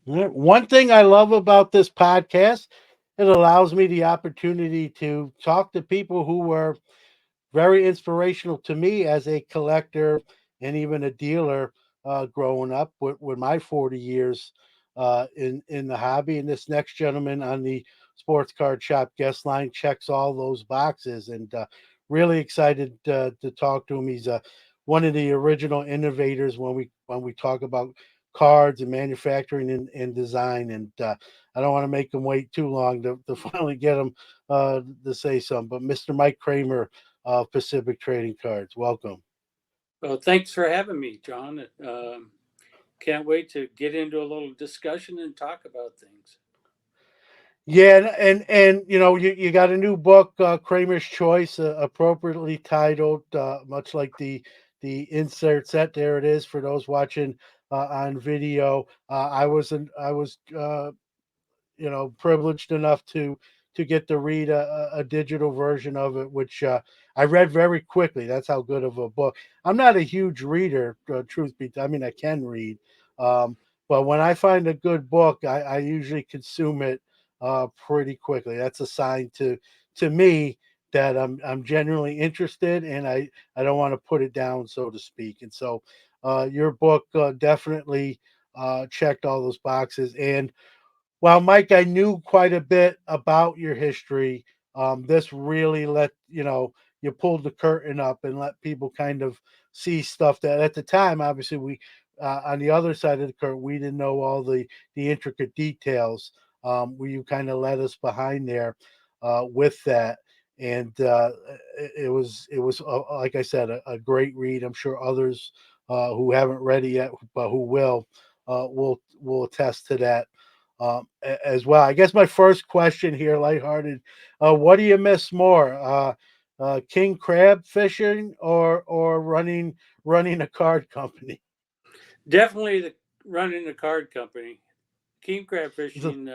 Yeah, one thing I love about this podcast, it allows me the opportunity to talk to people who were very inspirational to me as a collector and even a dealer growing up with my 40 years in the hobby. And this next gentleman on the sports card shop guest line checks all those boxes, and really excited to talk to him. He's one of the original innovators when we talk about cards and manufacturing and design. And I don't want to make him wait too long to finally get him to say something. But Mr. Mike Cramer of Pacific Trading Cards. Welcome. Well, thanks for having me, John. Can't wait to get into a little discussion and talk about things. Yeah, and you got a new book, Kramer's Choice, appropriately titled, much like the insert set. There it is for those watching on video. I was privileged enough to get to read a digital version of it, which I read very quickly. That's how good of a book. I'm not a huge reader, truth be. I mean, I can read, um, but when I find a good book, I usually consume it pretty quickly. That's a sign to me that I'm genuinely interested, and I don't want to put it down, so to speak. And so, your book definitely checked all those boxes. And well, Mike, I knew quite a bit about your history. This really let you pulled the curtain up and let people kind of see stuff that at the time, obviously, we on the other side of the curtain, we didn't know all the intricate details. Where you kind of led us behind there with that, and it was like I said, a great read. I'm sure others who haven't read it yet, but who will attest to that as well. I guess my first question here, lighthearted, what do you miss more, king crab fishing or running a card company? Definitely running a card company. King crab So- fishing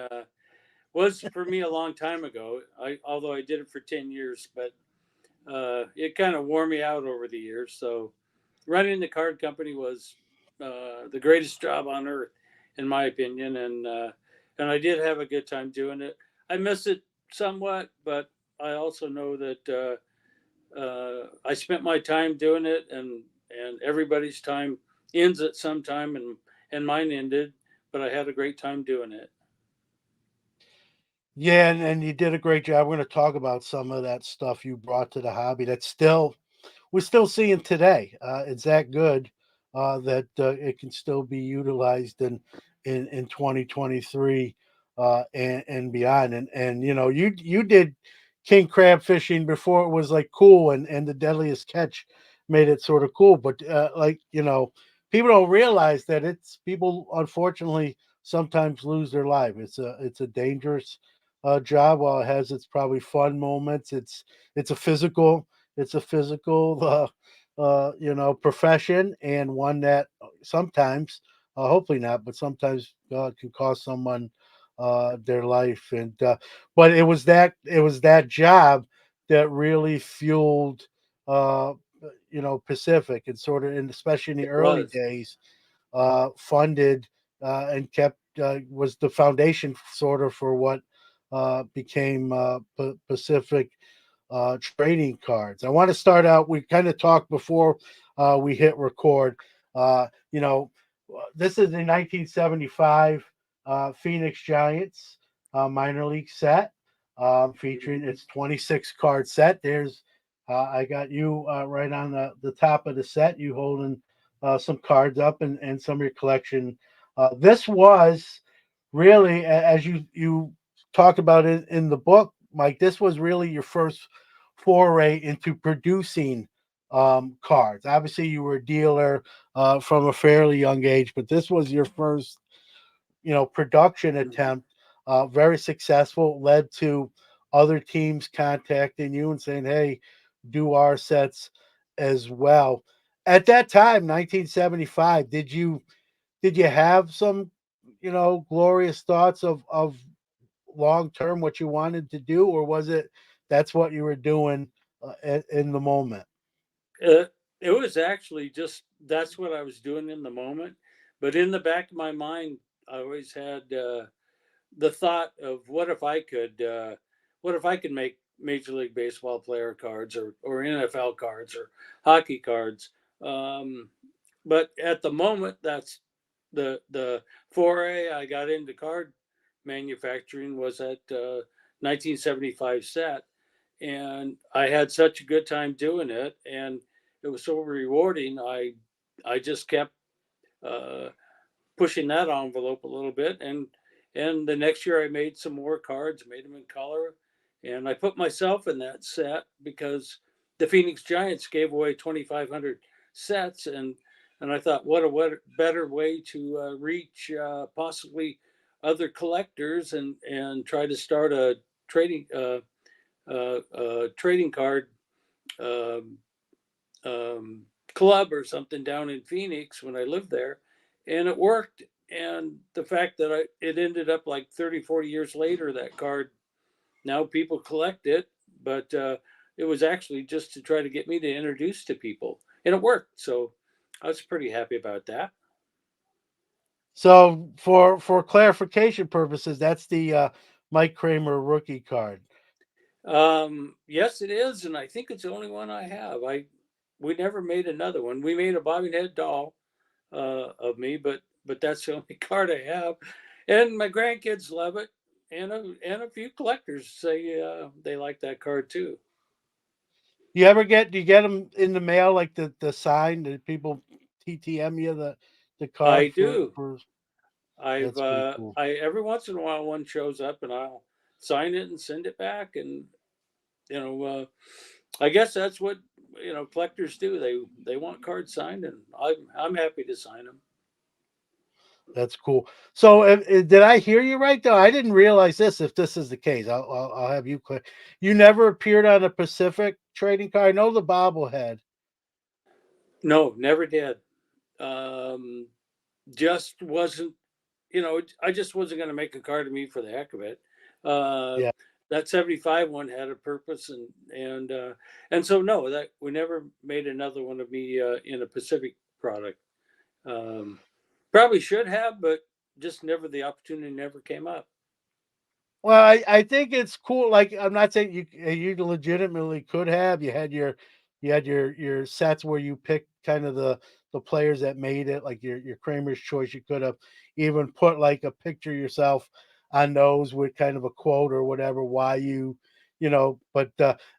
was for me a long time ago. Although I did it for 10 years, but it kind of wore me out over the years. So running the card company was the greatest job on earth, in my opinion, and I did have a good time doing it. I miss it somewhat, but I also know that I spent my time doing it, and everybody's time ends at some time, and mine ended, but I had a great time doing it. yeah, and you did a great job. We're going to talk about some of that stuff you brought to the hobby that's still we're still seeing today. It's that good that it can still be utilized in 2023 and beyond. And you did king crab fishing before it was like cool, and the deadliest catch made it sort of cool. But people don't realize that it's people unfortunately sometimes lose their life. It's a dangerous job. While it has its probably fun moments, it's a physical it's a physical, profession, and one that sometimes, hopefully not, but sometimes can cost someone their life. And but it was that job that really fueled, uh, Pacific, and sort of, and especially in the It early was. days, funded and kept was the foundation sort of for what became Pacific trading cards. I want to start out. We kind of talked before we hit record. Uh, you know, this is the 1975 Phoenix Giants minor league set featuring its 26 card set. I got you right on the top of the set. You holding some cards up and some of your collection. This was really, as you talked about it in the book, Mike. This was really your first foray into producing cards. Obviously, you were a dealer from a fairly young age, but this was your first, production attempt. Very successful. Led to other teams contacting you and saying, "Hey, do our sets as well." At that time, 1975, did you have some, glorious thoughts of long term what you wanted to do, or was it that's what you were doing in the moment? Uh, it was actually just that's what I was doing in the moment. But in the back of my mind, I always had the thought of what if I could make Major League Baseball player cards or NFL cards or hockey cards. Um, but at the moment, that's the foray I got into card manufacturing was at 1975 set, and I had such a good time doing it, and it was so rewarding. I just kept uh, pushing that envelope a little bit, and the next year I made some more cards, made them in color, and I put myself in that set because the Phoenix Giants gave away 2,500 sets, and I thought, what better way to reach possibly other collectors and try to start a trading trading card um, um, club or something down in Phoenix when I lived there, and it worked. And the fact that it ended up like 30, 40 years later, that card, now people collect it, but it was actually just to try to get me to introduce to people, and it worked. So I was pretty happy about that. So for clarification purposes, that's the Mike Cramer rookie card. Yes, it is, and I think it's the only one I have. We never made another one. We made a bobbing head doll of me, but that's the only card I have, and my grandkids love it, and a few collectors say they like that card too. Do you get them in the mail like the sign that people TTM you the I card do. for I've that's pretty cool. I every once in a while one shows up, and I'll sign it and send it back, and you know I guess that's what collectors do. They want cards signed, and I'm happy to sign them. That's cool. So did I hear you right though? I didn't realize this. If this is the case, I'll have you clear. You never appeared on a Pacific trading card. I know the bobblehead. No, never did. Um, just wasn't I just wasn't going to make a card of me for the heck of it. Uh, Yeah. that 75 one had a purpose, and so no, that we never made another one of me in a Pacific product. Um, Probably should have, but just never the opportunity never came up. Well, I think it's cool. Like I'm not saying you legitimately could have. You had your sets where you picked kind of the players that made it, like your Kramer's choice. You could have even put like a picture yourself on those with kind of a quote or whatever why you know. But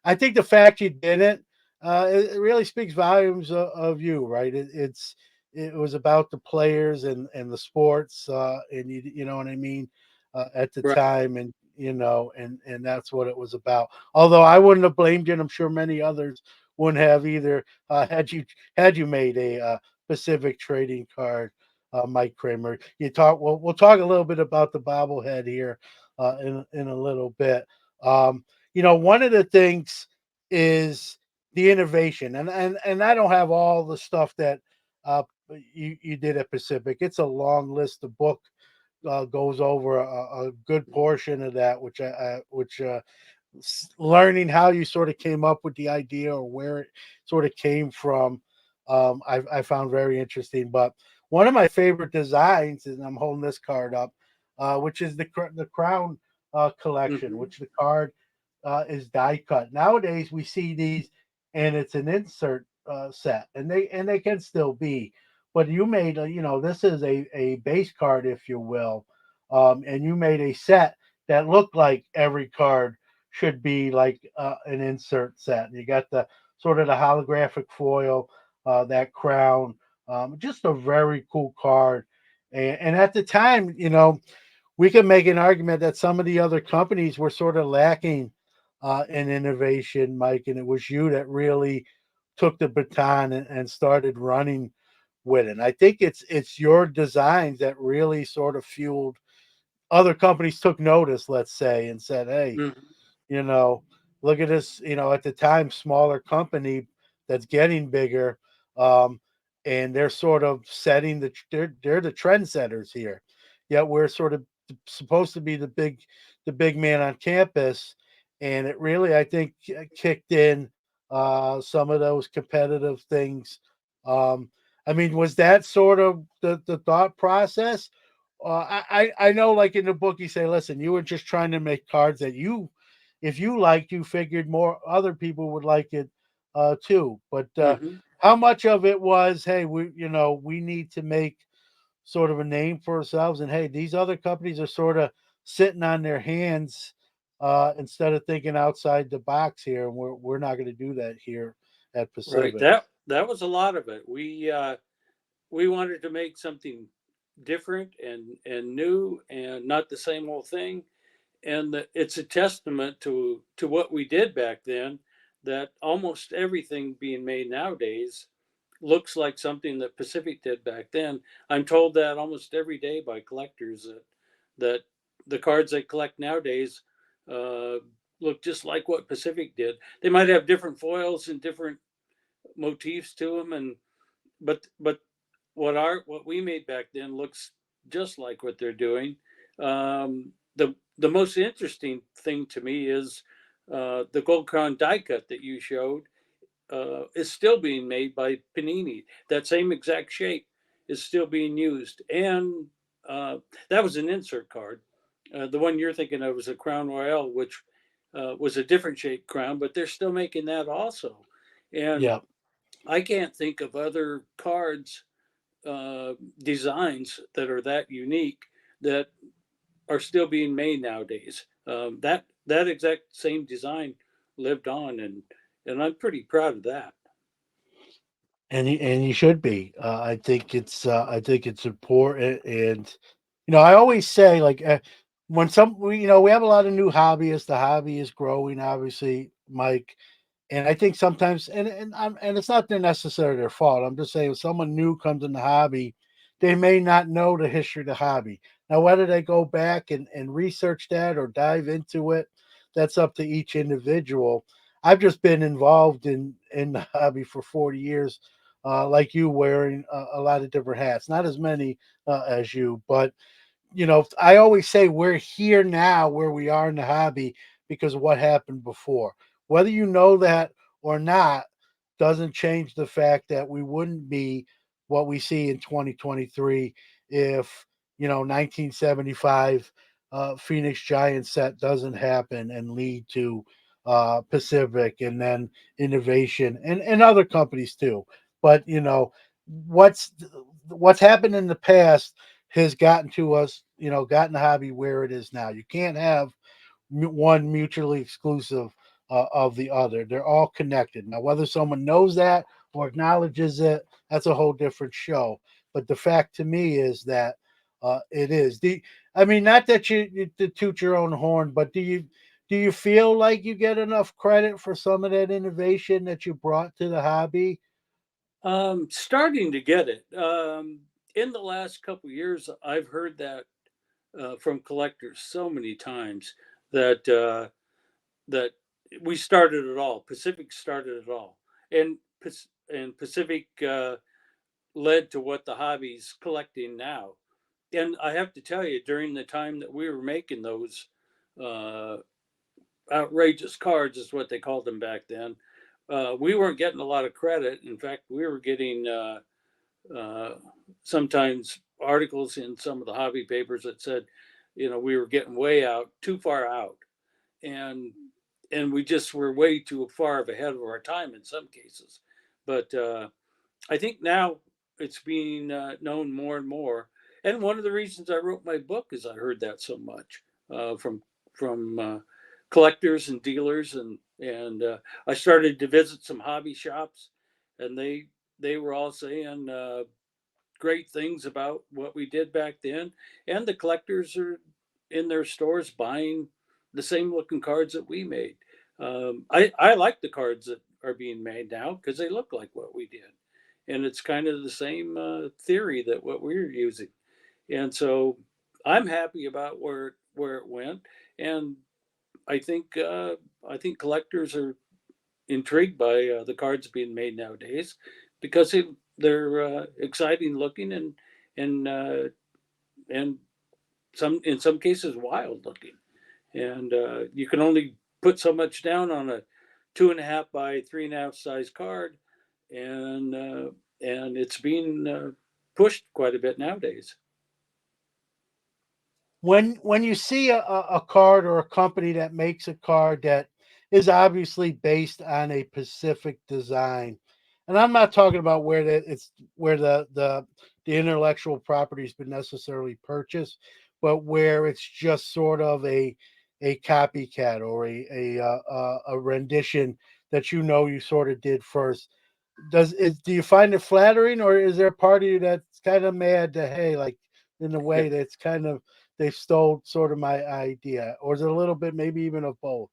I think the fact you didn't it really speaks volumes of you, right? It was about the players and the sports and you know what I mean at the Right. time, and and that's what it was about. Although I wouldn't have blamed you, and I'm sure many others wouldn't have either. Had you made a Pacific trading card, Mike Kramer. You talk. Well, we'll talk a little bit about the bobblehead here in a little bit. Um, one of the things is the innovation, and I don't have all the stuff that uh, you did at Pacific. It's a long list of book goes over a good portion of that, which learning how you sort of came up with the idea or where it sort of came from, I found very interesting. But one of my favorite designs, and I'm holding this card up, which is the Crown collection, Hmm. which the card is die cut. Nowadays, we see these, and it's an insert set, and they can still be. But you made this is a base card, if you will, and you made a set that looked like every card should be like an insert set. You got the sort of the holographic foil, that crown, just a very cool card. And at the time, we can make an argument that some of the other companies were sort of lacking in innovation, Mike, and it was you that really took the baton and started running with it. And I think it's your designs that really sort of fueled other companies took notice, let's say, and said, "Hey, Hmm. you know, look at this, at the time, smaller company that's getting bigger. Um, and they're sort of setting they're the trendsetters here. Yet we're sort of supposed to be the big man on campus. And it really, I think, kicked in some of those competitive things. Um, I mean, was that sort of the thought process? I know, like in the book, you say, listen, you were just trying to make cards that you, if you liked, you figured more other people would like it too. But Hmm. how much of it was, hey, we need to make sort of a name for ourselves, and hey, these other companies are sort of sitting on their hands instead of thinking outside the box here, and we're not going to do that here at Right. Pacific. That was a lot of it. We wanted to make something different and new and not the same old thing. And it's a testament to what we did back then, that almost everything being made nowadays looks like something that Pacific did back then. I'm told that almost every day by collectors that the cards they collect nowadays uh, look just like what Pacific did. They might have different foils and different motifs to them, and but what we made back then looks just like what they're doing. The most interesting thing to me is the gold crown die cut that you showed is still being made by Panini. That same exact shape is still being used, and uh, that was an insert card. The one you're thinking of was a Crown Royale, which was a different shaped crown, but they're still making that also. And Yeah. I can't think of other cards designs that are that unique that are still being made nowadays. That exact same design lived on, and I'm pretty proud of that. And you should be. I think it's important, and I always say, like, when we have a lot of new hobbyists. The hobby is growing, obviously, Mike. And I think sometimes, and it's not necessarily their fault. I'm just saying, if someone new comes in the hobby, they may not know the history of the hobby. Now, whether they go back and research that or dive into it, that's up to each individual. I've just been involved in the hobby for 40 years, like you, wearing a lot of different hats. Not as many as you, but I always say we're here now where we are in the hobby because of what happened before. Whether you know that or not doesn't change the fact that we wouldn't be what we see in 2023 if 1975 Phoenix Giants set doesn't happen and lead to Pacific and then innovation and other companies too. But what's what's happened in the past has gotten to us, gotten the hobby where it is now. You can't have one mutually exclusive of the other. They're all connected. Now, whether someone knows that or acknowledges it, that's a whole different show. But the fact to me is that it is. I mean, not that you to toot your own horn, but do you feel like you get enough credit for some of that innovation that you brought to the hobby? Starting to get it. In the last couple of years, I've heard that from collectors so many times that that we started it all. Pacific started it all, and and Pacific led to what the hobby's collecting now. And I have to tell you, during the time that we were making those uh, outrageous cards, is what they called them back then, we weren't getting a lot of credit. In fact, we were getting uh, sometimes articles in some of the hobby papers that said, we were getting way out, too far out, and we just were way too far ahead of our time in some cases. But I think now it's being known more and more. And one of the reasons I wrote my book is I heard that so much from collectors and dealers, and I started to visit some hobby shops, and they were all saying great things about what we did back then, and the collectors are in their stores buying the same looking cards that we made. I like the cards that are being made now because they look like what we did, and it's kind of the same theory that what we're using, and so I'm happy about where it went, and I think uh, I think collectors are intrigued by the cards being made nowadays because they're exciting looking and and in some cases wild looking, and you can only put so much down on a 2.5 by 3.5 size card, and it's being pushed quite a bit nowadays. when you see a card or a company that makes a card that is obviously based on a specific design, and I'm not talking about where that it's where the intellectual property has been necessarily purchased, but where it's just sort of a copycat or a rendition that you sort of did first. Do you find it flattering, or is there a part of you that's kind of mad that, hey, like, in a way that's kind of they stole sort of my idea, or is it a little bit maybe even of both?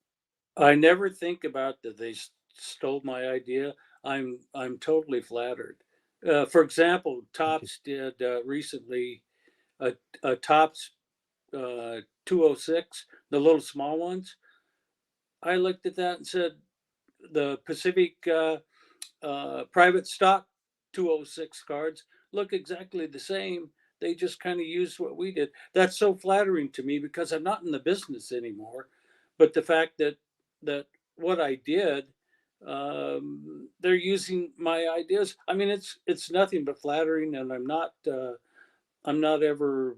I never think about that they stole my idea. I'm totally flattered. For example, Thank you. Tops did recently a Tops 206, the little small ones. I looked at that and said, the Pacific private stock 206 cards look exactly the same. They just kind of used what we did. That's so flattering to me because I'm not in the business anymore. But the fact that what I did, they're using my ideas. I mean, it's nothing but flattering, and I'm not ever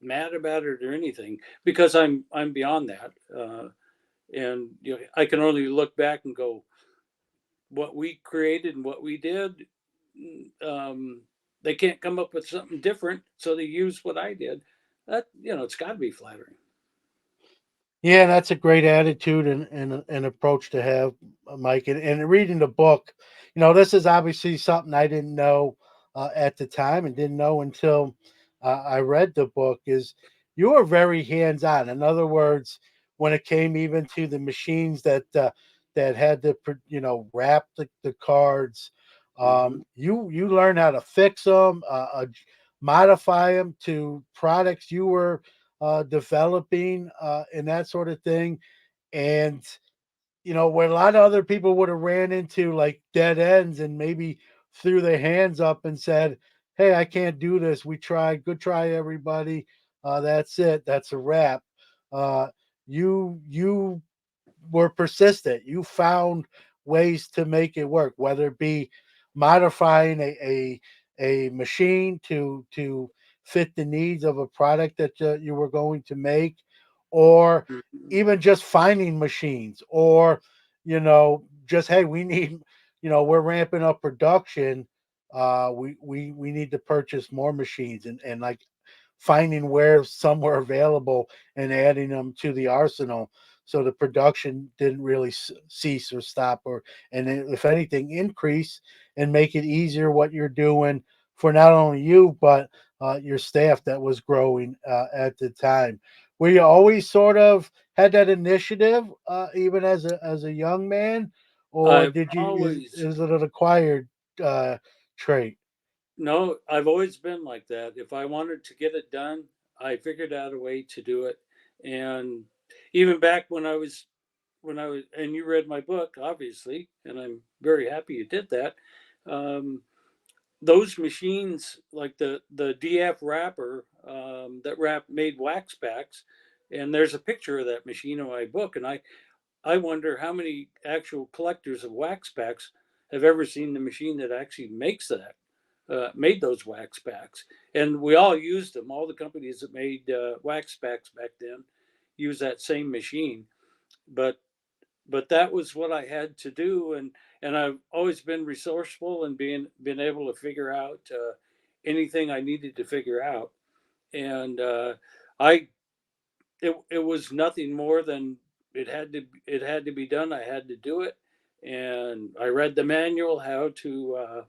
mad about it or anything because I'm beyond that. And you know, I can only look back and go, what we created and what we did, um, they can't come up with something different, so they use what I did. That, you know, it's got to be flattering. Yeah, that's a great attitude and approach to have, Mike. And reading the book, this is obviously something I didn't know at the time and didn't know until I read the book. Is you were very hands on. In other words, when it came even to the machines that had to wrap the cards, Mm-hmm. you learn how to fix them, modify them to products you were developing, and that sort of thing. And where a lot of other people would have ran into like dead ends and maybe threw their hands up and said, "Hey, I can't do this. We tried. Good try, everybody. That's it. That's a wrap." Uh, you were persistent. You found ways to make it work, whether it be modifying a machine to fit the needs of a product that you were going to make, or Mm-hmm. even just finding machines, or just, hey, we need, we're ramping up production. We need to purchase more machines, and like finding where some were available and adding them to the arsenal, so the production didn't really cease or stop, or and if anything increase, and make it easier what you're doing for not only you but your staff that was growing at the time. Were you always sort of had that initiative, even as a young man, or I've did you always is it an acquired uh, trait? no, I've always been like that. If I wanted to get it done, I figured out a way to do it. And even back when I was, and you read my book, obviously, and I'm very happy you did that. Um, those machines, like the DF wrapper that wrap made wax packs, and there's a picture of that machine in my book, and I wonder how many actual collectors of wax packs have ever seen the machine that actually makes that, made those wax packs. And we all used them. All the companies that made wax packs back then used that same machine. But that was what I had to do, and I've always been resourceful and being been able to figure out anything I needed to figure out. And I it was nothing more than it had to be done. I had to do it, and I read the manual how to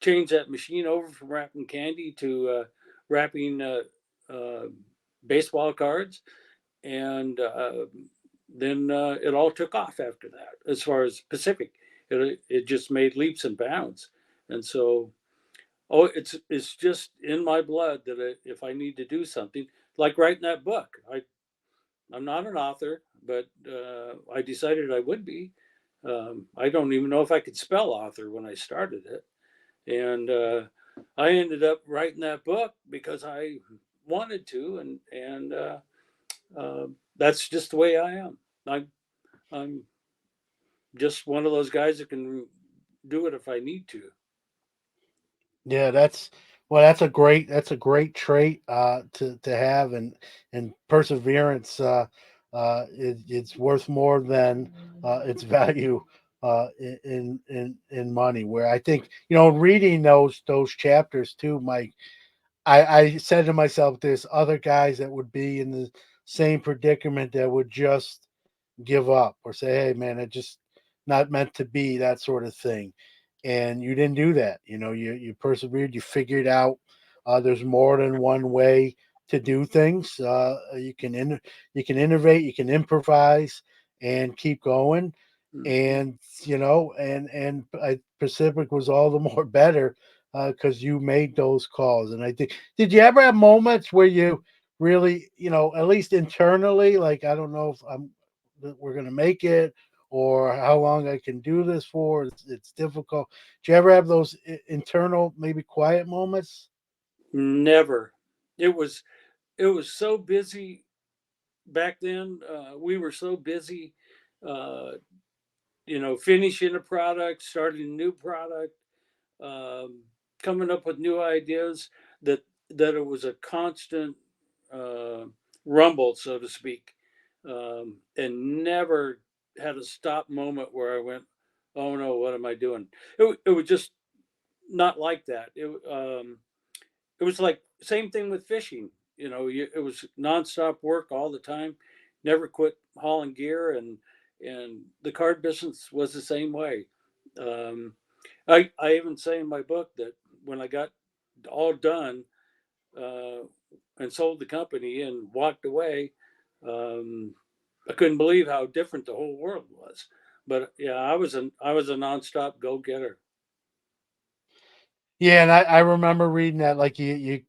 change that machine over from wrapping candy to wrapping uh, baseball cards, and then it all took off after that. As far as Pacific, it just made leaps and bounds, and so it's just in my blood that if I need to do something like writing that book, I'm not an author, but I decided I would be. I don't even know if I could spell author when I started it, and I ended up writing that book because I wanted to, and that's just the way I am. I'm just one of those guys that can do it if I need to. Yeah, that's Well, that's a great trait to have, and perseverance. It's worth more than its value in money. Where I think reading those chapters too, Mike. I said to myself, there's other guys that would be in the same predicament that would just give up or say, "Hey, man, it just not meant to be," that sort of thing. And you didn't do that. You persevered. You figured out there's more than one way to do things. You can innovate. You can improvise and keep going. Mm-hmm. And Pacific was all the more better because you made those calls. And I think, did you ever have moments where you really, at least internally, like, I don't know if we're going to make it or how long I can do this for. It's difficult. Do you ever have those internal, maybe quiet moments? Never. It was it was so busy back then. We were so busy, uh, finishing a product, starting a new product, um, coming up with new ideas that it was a constant uh, rumble, so to speak, and never had a stop moment where I went, "Oh no, what am I doing?" It was just not like that. It was like same thing with fishing. It was nonstop work all the time. Never quit hauling gear, and the card business was the same way. Um, I even say in my book that when I got all done uh, and sold the company and walked away, um, I couldn't believe how different the whole world was. But yeah, I was a nonstop go getter. Yeah, and I remember reading that, like, you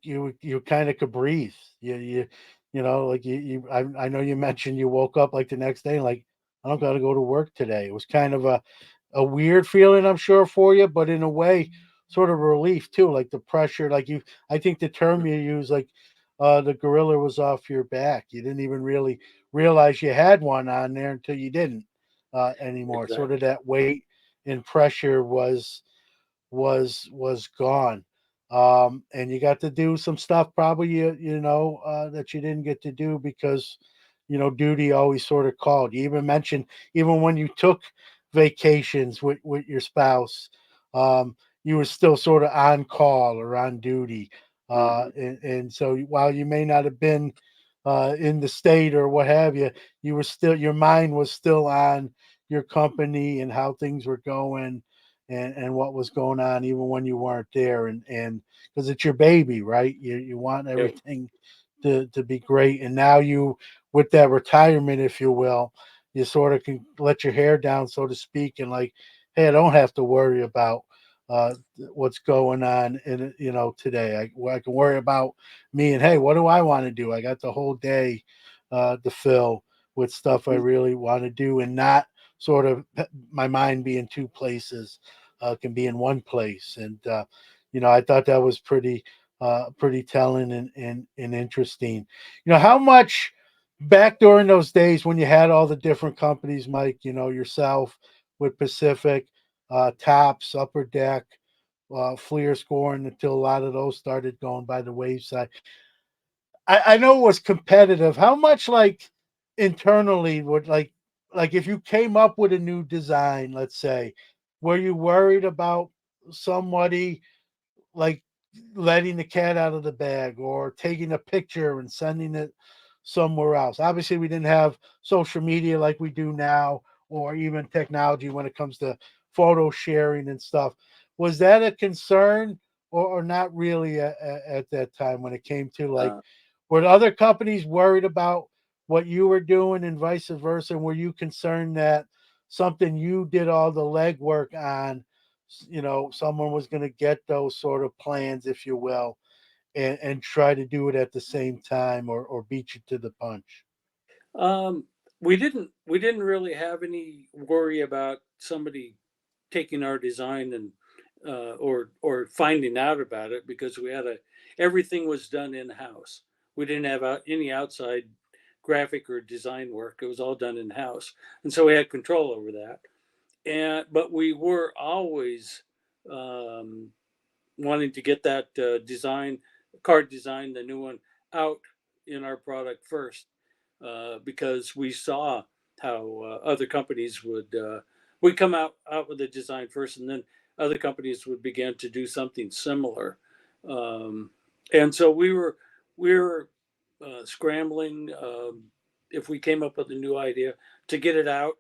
kind of could breathe. Like, I know you mentioned you woke up like the next day, like, I don't got to go to work today. It was kind of a weird feeling, I'm sure, for you, but in a way, sort of relief too. Like the pressure, like I think the term you use, like, the gorilla was off your back. You didn't even really realize you had one on there until you didn't anymore. Sort of Exactly. that weight and pressure was gone. And you got to do some stuff probably that you didn't get to do because duty always sort of called. You even mentioned, even when you took vacations with your spouse, you were still sort of on call or on duty. Hmm. And so while you may not have been in the state or what have you, you were still, your mind was still on your company and how things were going and what was going on even when you weren't there. And because it's your baby, right? You want Yep. everything to be great. And now you, with that retirement, if you will, you sort of can let your hair down, so to speak, and like, hey, I don't have to worry about what's going on in today. I can worry about me, and hey, what do I want to do? I got the whole day to fill with stuff I Mhm. really want to do, and not sort of my mind be in two places. Can be in one place, and I thought that was pretty telling and interesting. How much back during those days when you had all the different companies, Mike, yourself with Pacific, Tops, Upper Deck, Fleer scoring until a lot of those started going by the wayside. I know it was competitive. How much, like, internally would, like if you came up with a new design, let's say, were you worried about somebody, like, letting the cat out of the bag or taking a picture and sending it somewhere else? Obviously, we didn't have social media like we do now, or even technology when it comes to photo sharing and stuff. Was that a concern, or not really at that time when it came to, like, Uh, were other companies worried about what you were doing and vice versa? And were you concerned that something you did all the legwork on, someone was going to get those sort of plans, if you will, and try to do it at the same time, or beat you to the punch? um, we didn't really have any worry about somebody taking our design and or finding out about it because we had a everything was done in house. We didn't have any outside graphic or design work. It was all done in house, and so we had control over that. And but we were always um, wanting to get that design, card design, the new one, out in our product first, because we saw how other companies would come out with a design first, and then other companies would begin to do something similar. Um, and so we were scrambling, if we came up with a new idea, to get it out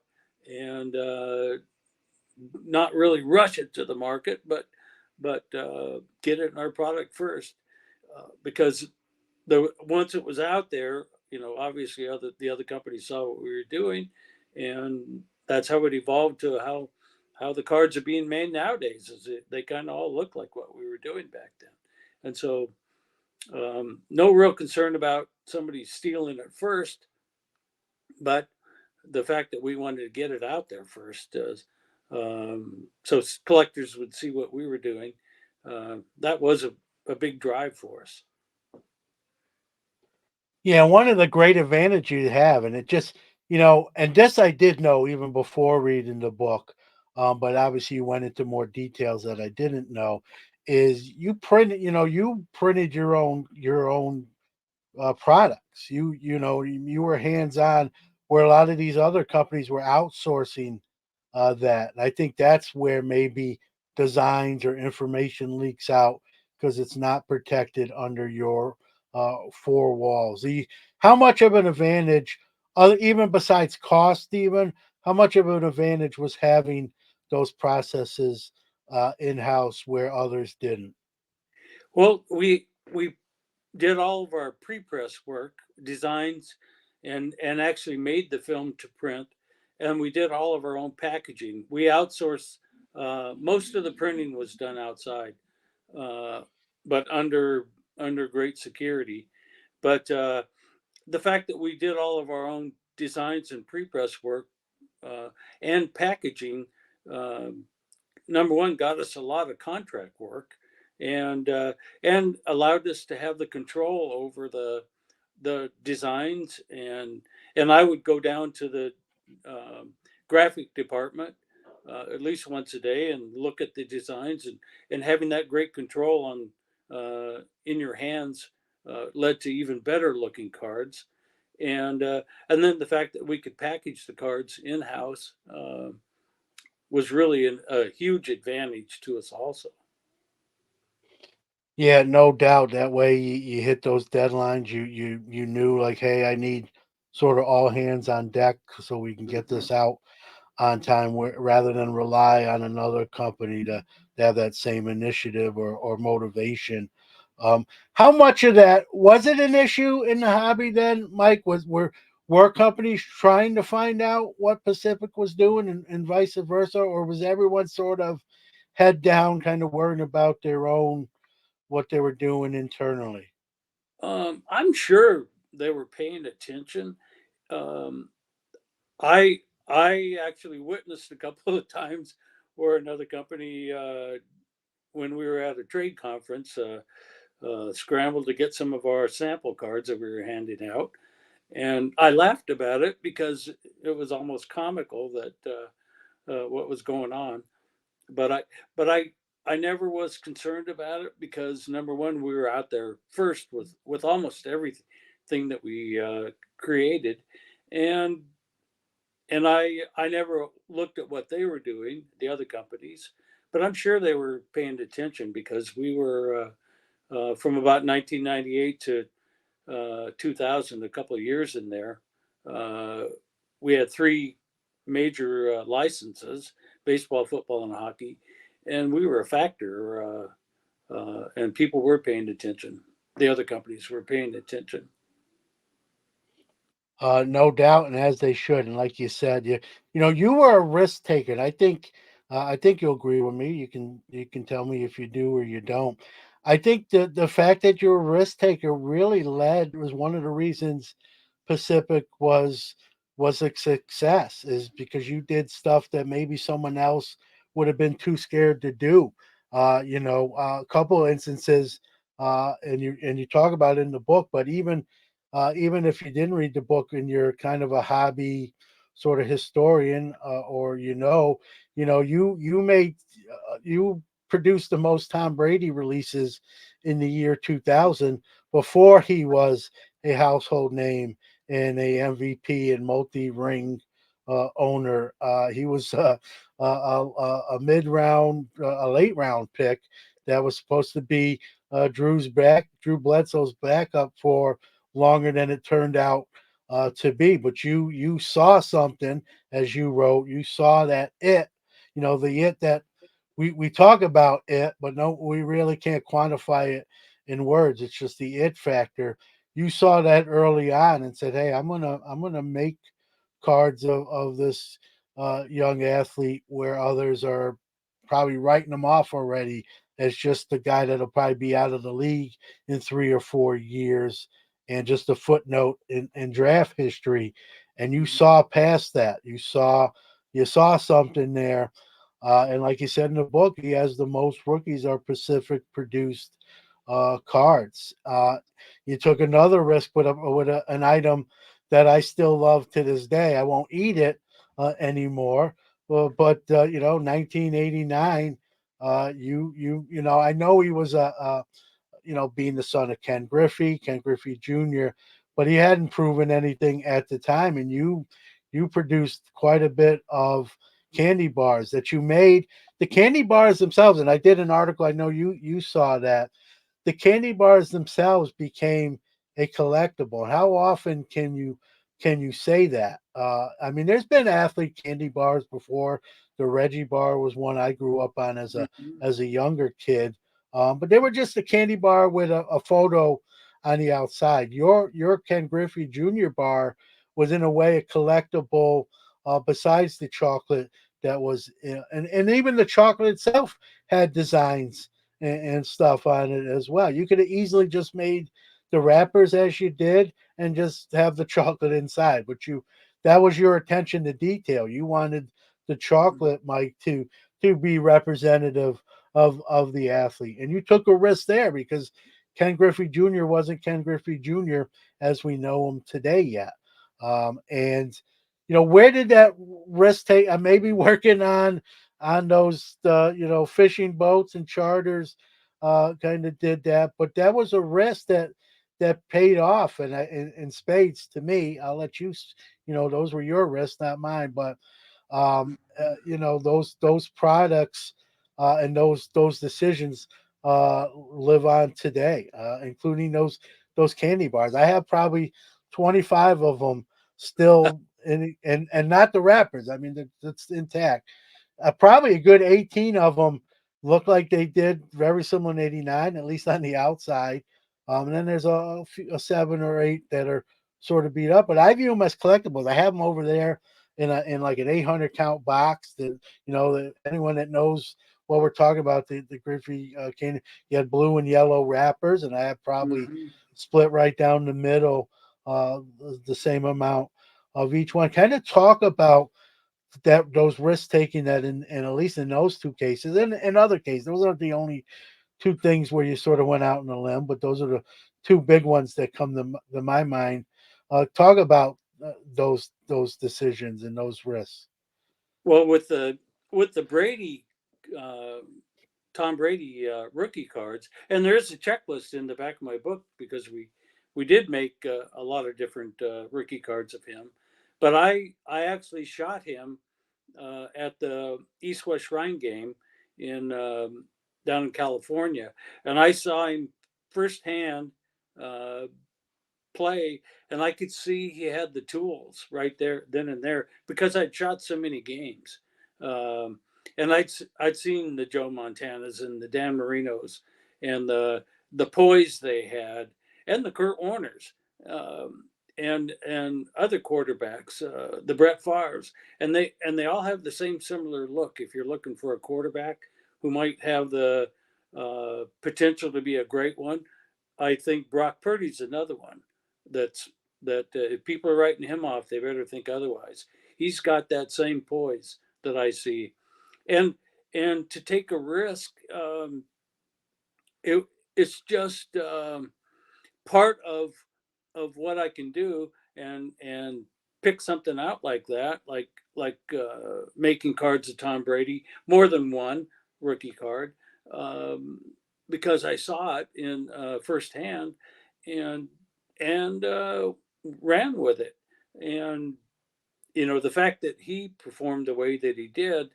and not really rush it to the market, but get it in our product first, because the once it was out there, obviously the other companies saw what we were doing, and that's how it evolved to how the cards are being made nowadays. They kind of all look like what we were doing back then, and so no real concern about somebody stealing it first, but the fact that we wanted to get it out there first, so collectors would see what we were doing. That was a big drive for us. Yeah, one of the great advantage you have, and it just, and this I did know even before reading the book, but obviously you went into more details that I didn't know, is you printed your own products. You were hands on, where a lot of these other companies were outsourcing that. And I think that's where maybe designs or information leaks out because it's not protected under your four walls. How much of an advantage, even besides cost, even how much of an advantage was having those processes in house where others didn't? Well, we did all of our pre-press work, designs, and actually made the film to print, and we did all of our own packaging. We outsourced, most of the printing was done outside, uh, but under great security. But the fact that we did all of our own designs and pre-press work, uh, and packaging, um, number one, got us a lot of contract work, and allowed us to have the control over the designs, and I would go down to the um, graphic department at least once a day and look at the designs, and having that great control on in your hands led to even better looking cards, and then the fact that we could package the cards in house was really a huge advantage to us also. Yeah, no doubt. That way you hit those deadlines. You knew like, hey, I need sort of all hands on deck so we can get Mhm. this out on time, rather than rely on another company to have that same initiative or motivation. Um, how much of that was it an issue in the hobby then, Mike? Were companies trying to find out what Pacific was doing and vice versa, or was everyone sort of head down, kind of worrying about their own what they were doing internally? I'm sure they were paying attention. Um, I actually witnessed a couple of times where another company, when we were at a trade conference, scrambled to get some of our sample cards that we were handing out, and I laughed about it because it was almost comical that what was going on. But I never was concerned about it because number one, we were out there first with almost everything that we created, and I never looked at what they were doing, the other companies, but I'm sure they were paying attention because we were from about 1998 to 2000, a couple of years in there. Uh, we had three major licenses: baseball, football, and hockey, and we were a factor. And people were paying attention. The other companies were paying attention. No doubt, and as they should. And like you said, you were a risk taker. And I think you'll agree with me. You can tell me if you do or you don't. I think the fact that you're a risk taker really was one of the reasons Pacific was a success, is because you did stuff that maybe someone else would have been too scared to do. A couple of instances, and you talk about it in the book, but even if you didn't read the book and you're kind of a hobby sort of historian, or you made you produced the most Tom Brady releases in the year 2000 before he was a household name and a MVP and multi-ring owner. He was a mid-round, a late-round pick that was supposed to be Drew Bledsoe's backup for longer than it turned out to be. But you saw something, as you wrote. You saw that the it that we talk about it, but no, we really can't quantify it in words. It's just the it factor. You saw that early on and said, "Hey, I'm gonna make cards of this young athlete where others are probably writing them off already as just the guy that'll probably be out of the league in 3 or 4 years and just a footnote in draft history." And you saw past that. You saw something there. And like you said in the book, he has the most rookies are Pacific produced cards. You took another risk with an item that I still love to this day. I won't eat it anymore. But 1989. I know he was being the son of Ken Griffey Jr., but he hadn't proven anything at the time. And you produced quite a bit of candy bars that you made. The candy bars themselves, and I did an article. I know you saw that the candy bars themselves became a collectible. How often can you say that? I mean, there's been athlete candy bars before. The Reggie bar was one I grew up on Mhm. as a younger kid, but they were just a candy bar with a photo on the outside. Your Ken Griffey Jr. bar was in a way a collectible. Besides the chocolate that was, and even the chocolate itself had designs and stuff on it as well. You could have easily just made the wrappers as you did and just have the chocolate inside, but that was your attention to detail. You wanted the chocolate, Mike, to be representative of the athlete, and you took a risk there because Ken Griffey Jr. wasn't Ken Griffey Jr. as we know him today yet. And where did that risk take? I may be working on those fishing boats and charters kind of did that, but that was a risk that paid off and in spades to me. I'll let those were your risks, not mine. But those products and those decisions live on today, including those candy bars. I have probably 25 of them still in, and not the wrappers. I mean, that's intact. Probably a good 18 of them look like they did very similar in '89, at least on the outside. And then there's a 7 or 8 that are sort of beat up, but I view them as collectibles. I have them over there in like an 800 count box. That anyone that knows what we're talking about, the Griffey candy, you had blue and yellow wrappers, and I have probably Mhm. split right down the middle the same amount of each one. Kind of talk about that those risk taking that in at least in those two cases and in other cases. Those aren't the only two things where you sort of went out on a limb, but those are the two big ones that come to my mind. Talk about those decisions and those risks. Well, with the Brady, uh, Tom Brady rookie cards, and there's a checklist in the back of my book because we did make a lot of different rookie cards of him, but I actually shot him at the East West Shrine game in down in California, and I saw him firsthand uh, play, and I could see he had the tools right there, then and there, because I'd shot so many games, um, and I'd seen the Joe Montanas and the Dan Marinos, and the poise they had, and the Kurt Warners, and other quarterbacks, the Brett Favres, and they all have the same similar look. If you're looking for a quarterback who might have the potential to be a great one, I think Brock Purdy's another one that's that if people are writing him off, they better think otherwise. He's got that same poise that I see, and and to take a risk, it it's just part of what I can do, and pick something out like that, like making cards of Tom Brady, more than one rookie card. um, because I saw it in firsthand, and and ran with it. And the fact that he performed the way that he did,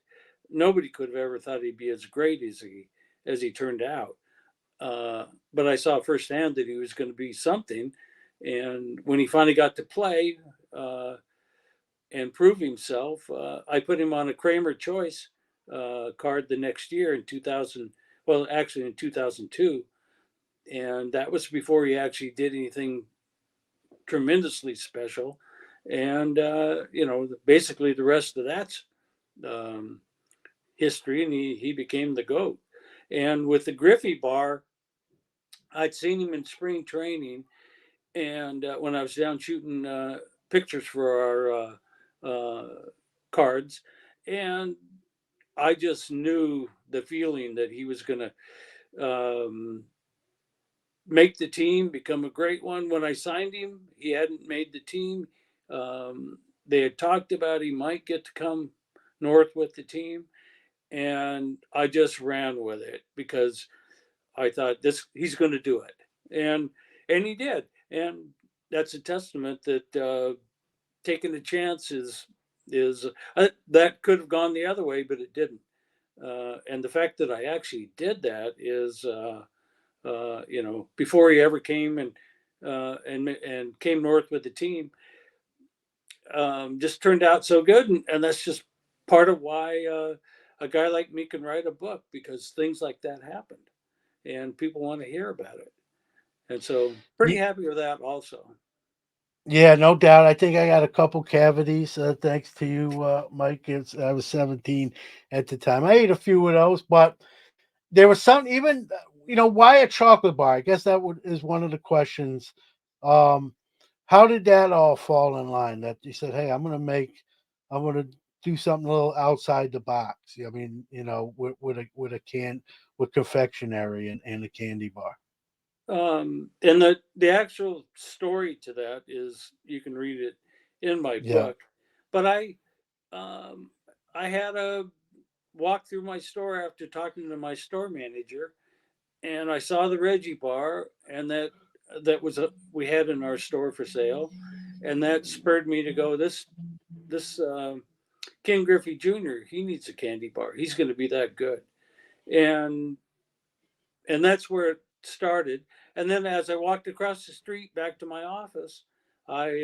nobody could have ever thought he'd be as great as he turned out. But I saw firsthand that he was going to be something. And when he finally got to play and prove himself, I put him on a Cramer choice card the next year in 2000. Well, actually in 2002, and that was before he actually did anything tremendously special. And basically the rest of that's um, history, and he became the goat. And with the Griffey bar, I'd seen him in spring training, and when I was down shooting pictures for our cards, and I just knew the feeling that he was going to make the team, become a great one. When I signed him, he hadn't made the team. They had talked about he might get to come north with the team, and I just ran with it because I thought this he's going to do it, and he did, and that's a testament that taking a chance is that could have gone the other way, but it didn't. And the fact that I actually did that is, before he ever came and came north with the team, just turned out so good, and that's just part of why a guy like me can write a book, because things like that happened, and people want to hear about it. And so, pretty happy with that also. Yeah, no doubt. I think I got a couple cavities, thanks to you, Mike. I was 17 at the time. I ate a few of those, but there was some even, why a chocolate bar? I guess is one of the questions. Um, how did that all fall in line? That you said, "Hey, I'm gonna do something a little outside the box." I mean, with confectionery and a candy bar. And the actual story to that is, you can read it in my Yeah. book. But um, I had a walk through my store after talking to my store manager, and I saw the Reggie bar, and that was we had in our store for sale, and that spurred me to go. This Ken Griffey Jr. He needs a candy bar. He's going to be that good, and and that's where it started. And then as I walked across the street back to my office, I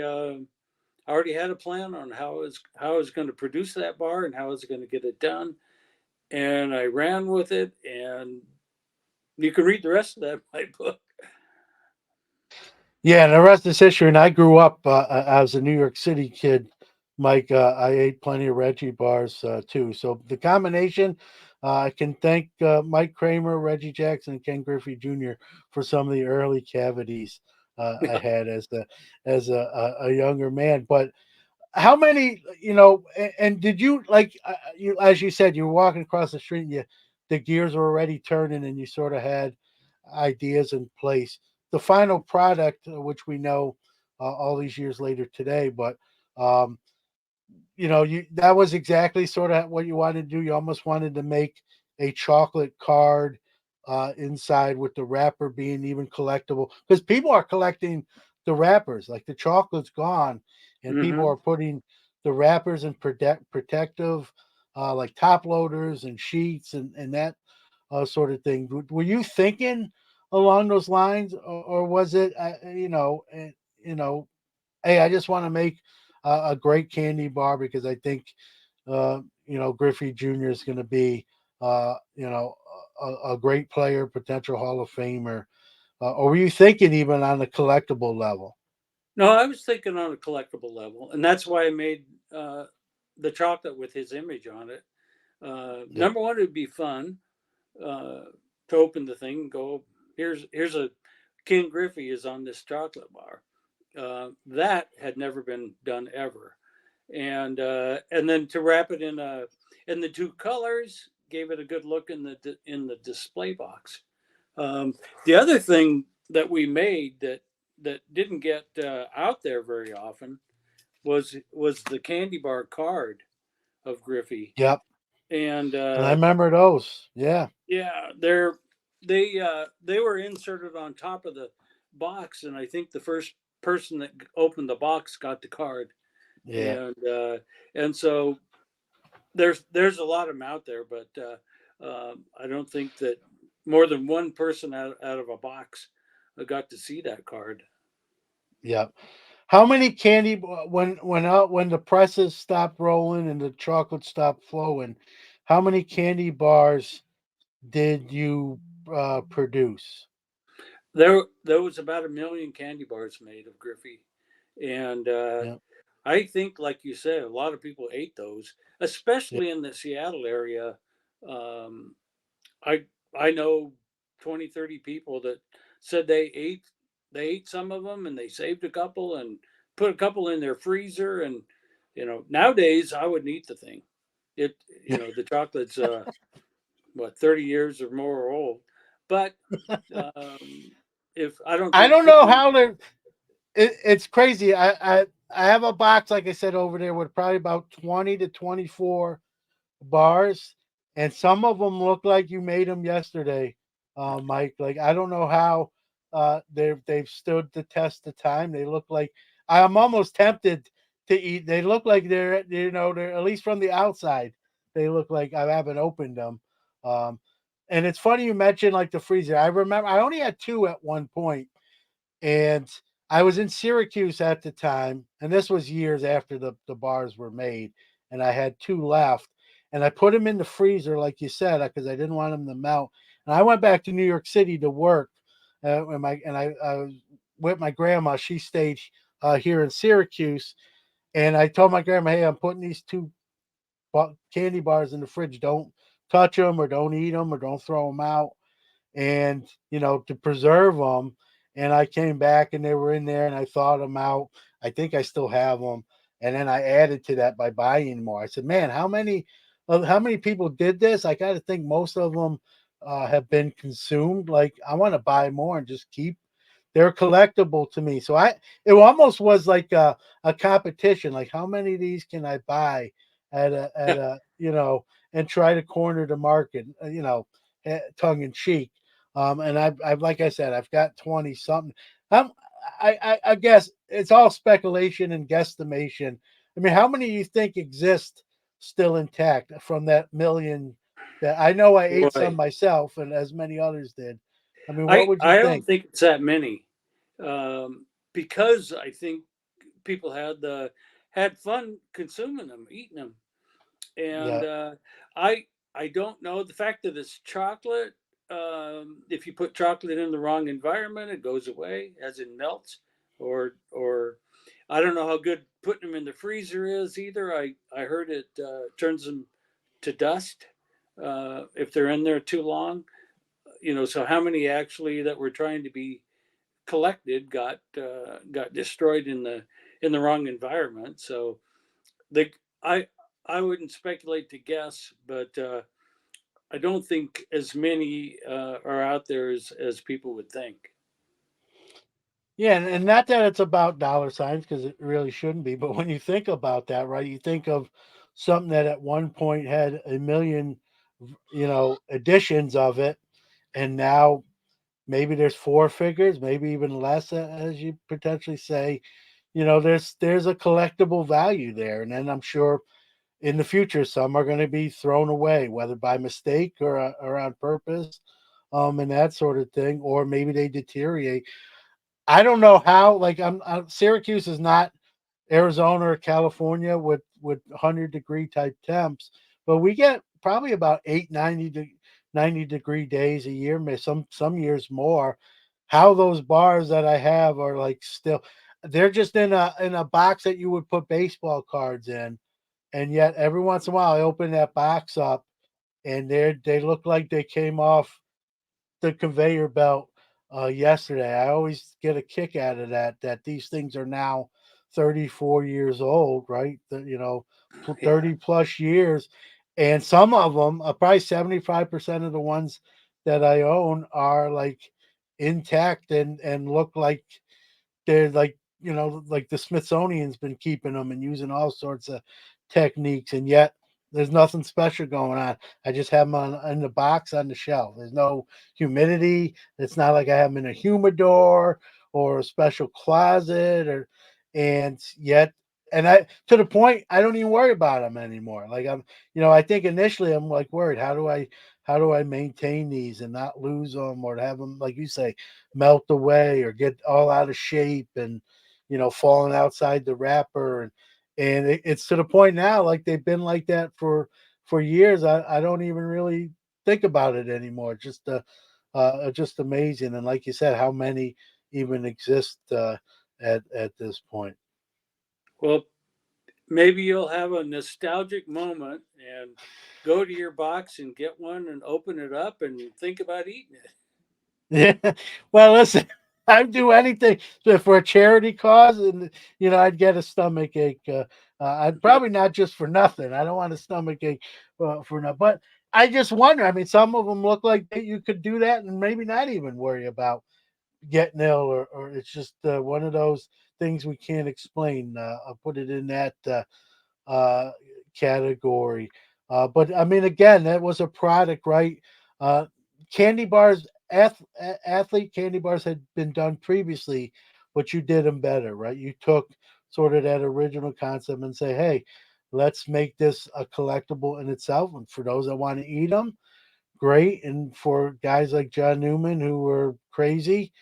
already had a plan on how I was going to produce that bar and how I was going to get it done, and I ran with it. And you can read the rest of that in my book. Yeah, and the rest is history. And I grew up as a New York City kid, Mike. I ate plenty of Reggie bars too. So the combination, I can thank Mike Cramer, Reggie Jackson, and Ken Griffey Jr. for some of the early cavities I had as a younger man. But how many, and did you like you as you said, you were walking across the street and the gears were already turning and you sort of had ideas in place. The final product, which we know all these years later today, but um, you that was exactly sort of what you wanted to do. You almost wanted to make a chocolate card inside with the wrapper being even collectible because people are collecting the wrappers. Like the chocolate's gone, and people Mm-hmm. are putting the wrappers and protective, like top loaders and sheets and that sort of thing. Were you thinking along those lines, or was it, you know, hey, I just want to make a great candy bar because I think Griffey Jr. is going to be a great player, potential Hall of Famer, or were you thinking even on the collectible level? No, I was thinking on a collectible level, and that's why I made the chocolate with his image on it. Yep. Number one, it'd be fun uh, to open the thing and go, here's a Ken Griffey is on this chocolate bar. That had never been done ever, and then to wrap it in the two colors gave it a good look in the display box. Um, the other thing that we made that didn't get out there very often was the candy bar card of Griffey. Yep. and And I remember those. Yeah. yeah, they were inserted on top of the box, and I think the first person that opened the box got the card, Yeah. and so there's a lot of them out there, but I don't think that more than one person out of a box got to see that card. Yeah. How many when the presses stopped rolling and the chocolate stopped flowing, how many candy bars did you produce? There was about 1 million candy bars made of Griffey, and Yeah. I think, like you said, a lot of people ate those, Yeah. especially in the Seattle area. Um, I I know 20, 30 people that said they ate some of them and they saved a couple and put a couple in their freezer. And nowadays I wouldn't eat the thing. It the chocolate's what, 30 years or more old, but um, if I don't I think don't know people. how they're it's crazy. I have a box, like I said, over there with probably about 20 to 24 bars, and some of them look like you made them yesterday, Mike. Like I don't know how they've stood the test of time. They look like I'm almost tempted to eat. They look like they're at least from the outside. They look like I haven't opened them. Um, and it's funny you mentioned like the freezer. I remember I only had two at one point, and I was in Syracuse at the time, and this was years after the bars were made, and I had two left, and I put them in the freezer, like you said, because I didn't want them to melt. And I went back to New York City to work, I was with my grandma. She stayed here in Syracuse, and I told my grandma, "Hey, I'm putting these two candy bars in the fridge. Don't touch them, or don't eat them, or don't throw them out." And to preserve them. And I came back and they were in there, and I thawed them out. I think I still have them. And then I added to that by buying more. I said, man, how many people did this? I got to think most of them have been consumed. Like I want to buy more and just keep. They're collectible to me. So it almost was like a competition. Like how many of these can I buy at a and try to corner the market, tongue in cheek. And I've like I said, I've got 20 something. Um, I guess it's all speculation and guesstimation. I mean, how many do you think exist still intact from that million? That I know I ate some Boy, myself, and as many others did. I mean, what I would you I don't think? think it's that many, because I think people had fun consuming them, eating them, and Yeah, I I don't know the fact that it's chocolate. If you put chocolate in the wrong environment, it goes away, as in melts, or I don't know how good putting them in the freezer is either. I heard it turns them to dust if they're in there too long. So how many actually that were trying to be collected got destroyed in the wrong environment. So the I I wouldn't speculate to guess, but I don't think as many are out there as people would think. yeah, and not that it's about dollar signs because it really shouldn't be. But when you think about that, right, you think of something that at one point had a million, editions of it, and now maybe there's four figures, maybe even less, as you potentially say. There's a collectible value there, and then I'm sure in the future some are going to be thrown away, whether by mistake or on purpose, and that sort of thing, or maybe they deteriorate. I don't know how. Like Syracuse is not Arizona or California with 100-degree type temps, but we get probably about 90 degree days a year, some years more. How those bars that I have are like still, they're just in a box that you would put baseball cards in, and yet every once in a while I open that box up and they look like they came off the conveyor belt yesterday. I always get a kick out of that these things are now 34 years old, right? 30 Yeah, plus years. And some of them, probably 75% of the ones that I own are like intact and look like they're like the Smithsonian's been keeping them and using all sorts of techniques. And yet There's nothing special going on. I just have them on in the box on the shelf. There's no humidity. It's not like I have them in a humidor or a special closet or and yet and I to the point I don't even worry about them anymore. Like I think initially I'm like worried how do I maintain these and not lose them or to have them like you say melt away or get all out of shape and falling outside the wrapper and it's to the point now like they've been like that for years. I don't even really think about it anymore. Just amazing. And like you said, how many even exist at this point? Well, maybe you'll have a nostalgic moment and go to your box and get one and open it up and think about eating it. Yeah. Well, listen, I'd do anything for a charity cause, and I'd get a stomach ache. I'd probably not just for nothing. I don't want a stomach ache for nothing. But I just wonder. I mean, some of them look like you could do that, and maybe not even worry about getting ill, or it's just one of those things we can't explain. I'll put it in that uh, category. But I mean, again, that was a product, right? Uh, Candy bars, athlete candy bars had been done previously, but you did them better, right? You took sort of that original concept and say, hey, let's make this a collectible in itself. And for those that want to eat them, great. And for guys like John Newman who were crazy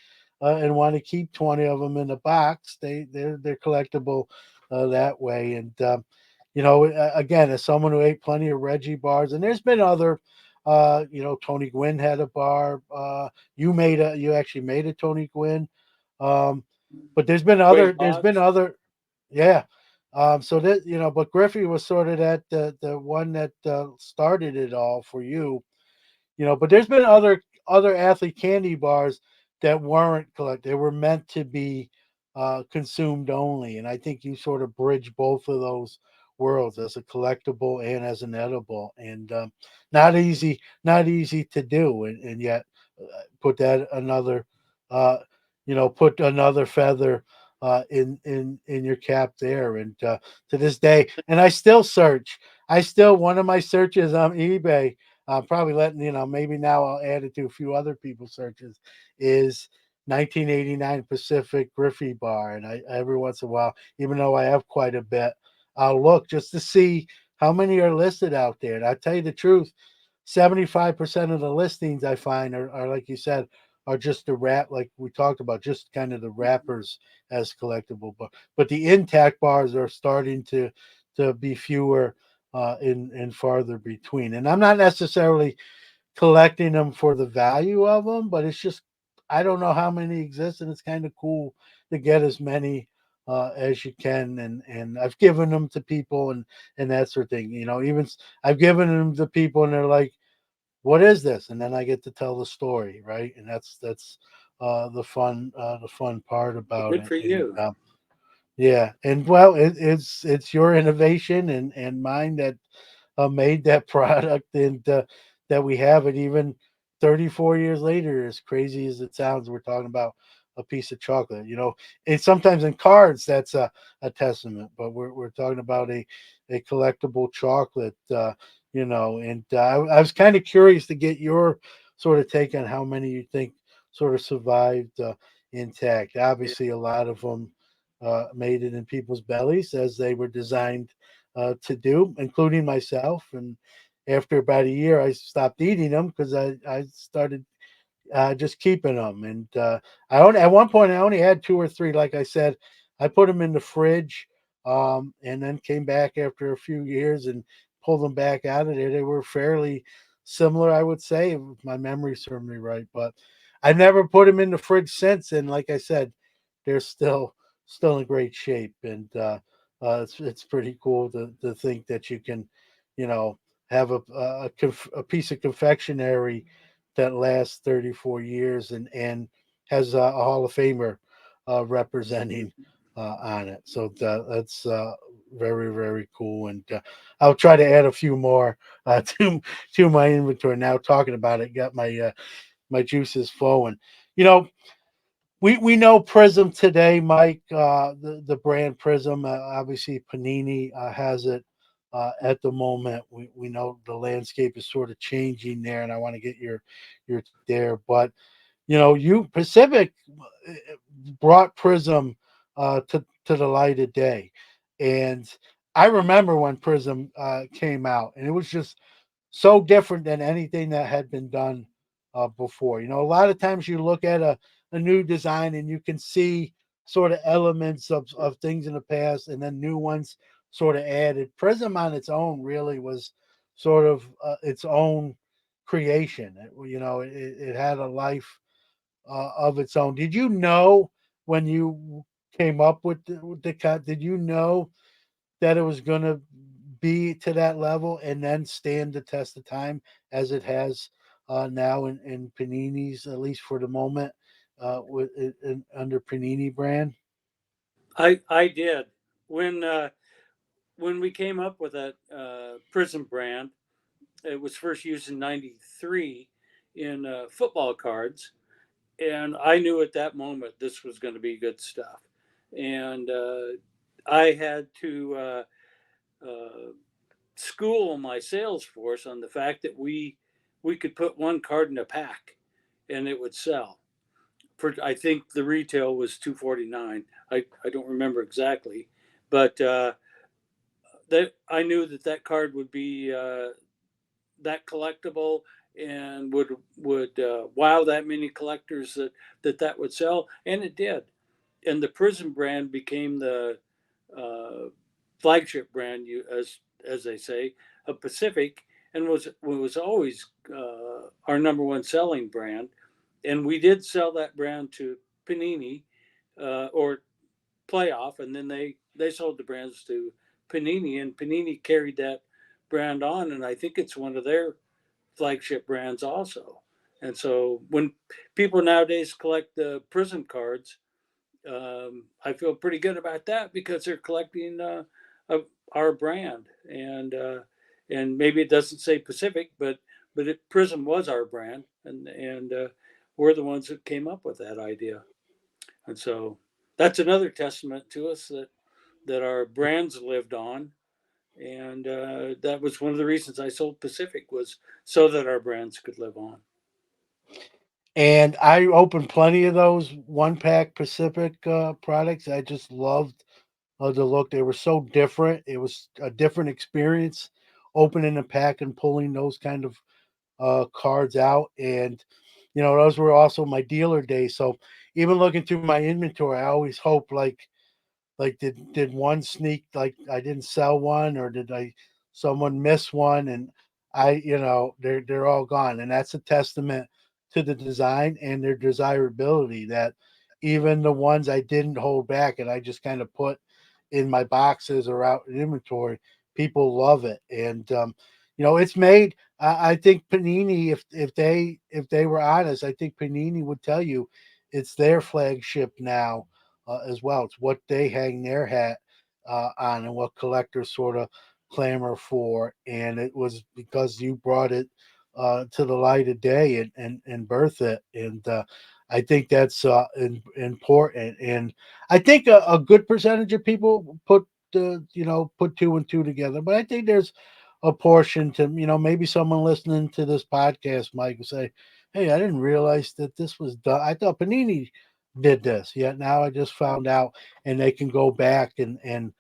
and want to keep 20 of them in a box, they're collectible that way. And again, as someone who ate plenty of Reggie bars, and there's been other. Tony Gwynn had a bar. You actually made a Tony Gwynn, um, but Wade there's been Boggs. other, yeah. So that but Griffey was sort of that the one that started it all for you. But there's been other athlete candy bars that weren't collect. They were meant to be consumed only, and I think you sort of bridge both of those worlds as a collectible and as an edible, and not easy to do, and yet put that another, uh, put another feather in your cap there, and to this day, and I still search. I still one of my searches on eBay probably letting maybe now I'll add it to a few other people's searches is 1989 Pacific Griffey Bar, and I every once in a while, even though I have quite a bit, I'll look just to see how many are listed out there. And I tell you the truth, 75% of the listings I find are like you said are just the wrap, like we talked about, just kind of the wrappers as collectible. But the intact bars are starting to be fewer in farther between. And I'm not necessarily collecting them for the value of them, but it's just I don't know how many exist, and it's kind of cool to get as many as you can. And I've given them to people and that sort of thing. I've given them to people, and they're like, "What is this?" And then I get to tell the story, right? And that's the fun part Well, about good it. for And you. yeah, and well, it's your innovation and mine that made that product and that we have it even 34 years later, as crazy as it sounds. We're talking about a piece of chocolate, and sometimes in cards that's a testament, but we're talking about a collectible chocolate, and I was kind of curious to get your sort of take on how many you think sort of survived intact. Yeah. Obviously a lot of them made it in people's bellies as they were designed to do, including myself. And after about a year, I stopped eating them because I started just keeping them. And at one point I only had two or three. Like I said, I put them in the fridge, and then came back after a few years and pulled them back out of there. They were fairly similar, I would say, if my memory serves me right. But I never put them in the fridge since. And like I said, they're still in great shape. And it's pretty cool to think that you can, you know, have a piece of confectionery that lasts 34 years and has a Hall of Famer representing on it. So that's very very cool, and I'll try to add a few more to my inventory. Now talking about it, got my juices flowing. You know, we know Prism today, Mike. The brand Prism, obviously Panini has it at the moment. We know the landscape is sort of changing there, and I want to get your there. But you Pacific brought Prism to the light of day, and I remember when Prism came out, and it was just so different than anything that had been done before. A lot of times you look at a new design and you can see sort of elements of things in the past and then new ones sort of added. Prism on its own really was sort of its own creation. It had a life of its own. Did you know when you came up with the cut? Did you know that it was going to be to that level and then stand the test of time as it has now in Panini's, at least for the moment, under Panini brand? I did when we came up with that Prism brand. It was first used in '93 in football cards, and I knew at that moment this was going to be good stuff. And I had to school my sales force on the fact that we could put one card in a pack, and it would sell. For I think the retail was 249. I don't remember exactly, but that I knew that that card would be that collectible and would wow that many collectors that would sell, and it did. And the Prism brand became the uh, flagship brand, as they say, of Pacific, and was always our number one selling brand. And we did sell that brand to Panini or Playoff, and then they sold the brands to Panini, and Panini carried that brand on, and I think it's one of their flagship brands also. And so when people nowadays collect the Prism cards, I feel pretty good about that because they're collecting our brand, and maybe it doesn't say Pacific, but Prism was our brand, and we're the ones that came up with that idea, and so that's another testament to us that our brands lived on, and that was one of the reasons I sold Pacific was so that our brands could live on. And I opened plenty of those one pack Pacific products. I just loved the look. They were so different. It was a different experience opening a pack and pulling those kind of cards out. And those were also my dealer days. So even looking through my inventory, I always hope like did one sneak, like I didn't sell one, or did I someone miss one, and they're all gone. And that's a testament to the design and their desirability, that even the ones I didn't hold back and I just kind of put in my boxes or out in inventory, people love it. And it's made, I think Panini, if they were honest, I think Panini would tell you it's their flagship now as well. It's what they hang their hat on, and what collectors sort of clamor for. And it was because you brought it to the light of day and birth it. And I think that's important. And I think a good percentage of people put two and two together. But I think there's a portion to, maybe someone listening to this podcast might say, "Hey, I didn't realize that this was done. I thought Panini did this. Yet now I just found out." And they can go back and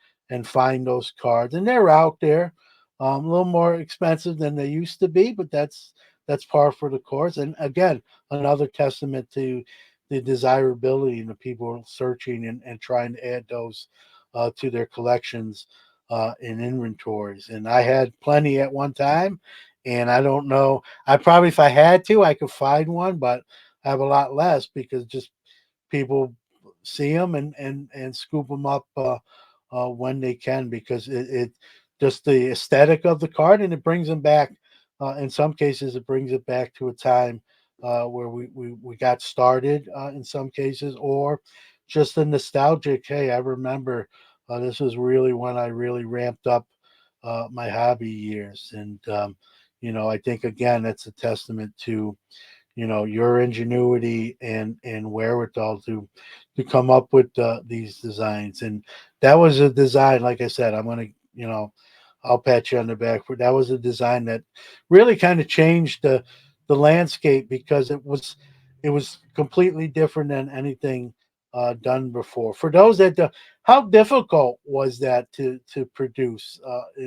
find those cards, and they're out there. A little more expensive than they used to be, but that's par for the course. And again, another testament to the desirability and the people searching and trying to add those to their collections and inventories. And I had plenty at one time, and I don't know. I probably, if I had to, I could find one, but I have a lot less because just people see them and scoop them up when they can, because it just the aesthetic of the card, and it brings them back. In some cases, it brings it back to a time where we got started. In some cases, or just a nostalgic. Hey, I remember this was really when I really ramped up my hobby years, and I think again that's a testament to your ingenuity and wherewithal to come up with these designs. And that was a design, like I said, I'm going to I'll pat you on the back for that. Was a design that really kind of changed the landscape because it was completely different than anything done before. For those that how difficult was that to produce?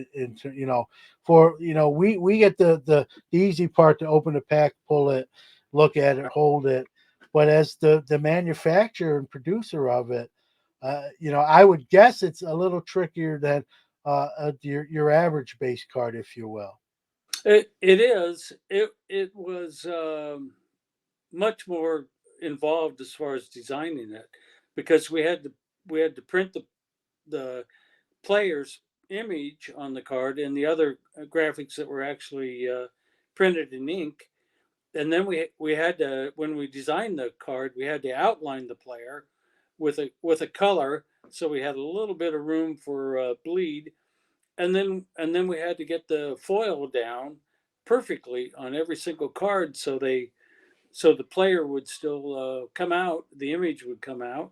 You know, for we get the easy part to open the pack, pull it, look at it, hold it, but as the manufacturer and producer of it, I would guess it's a little trickier than your average base card, if you will. It is. It was much more involved as far as designing it, because we had to print the player's image on the card and the other graphics that were actually printed in ink. And then we had to, when we designed the card, we had to outline the player with a color, so we had a little bit of room for bleed. And then we had to get the foil down perfectly on every single card, so the player would still come out, the image would come out.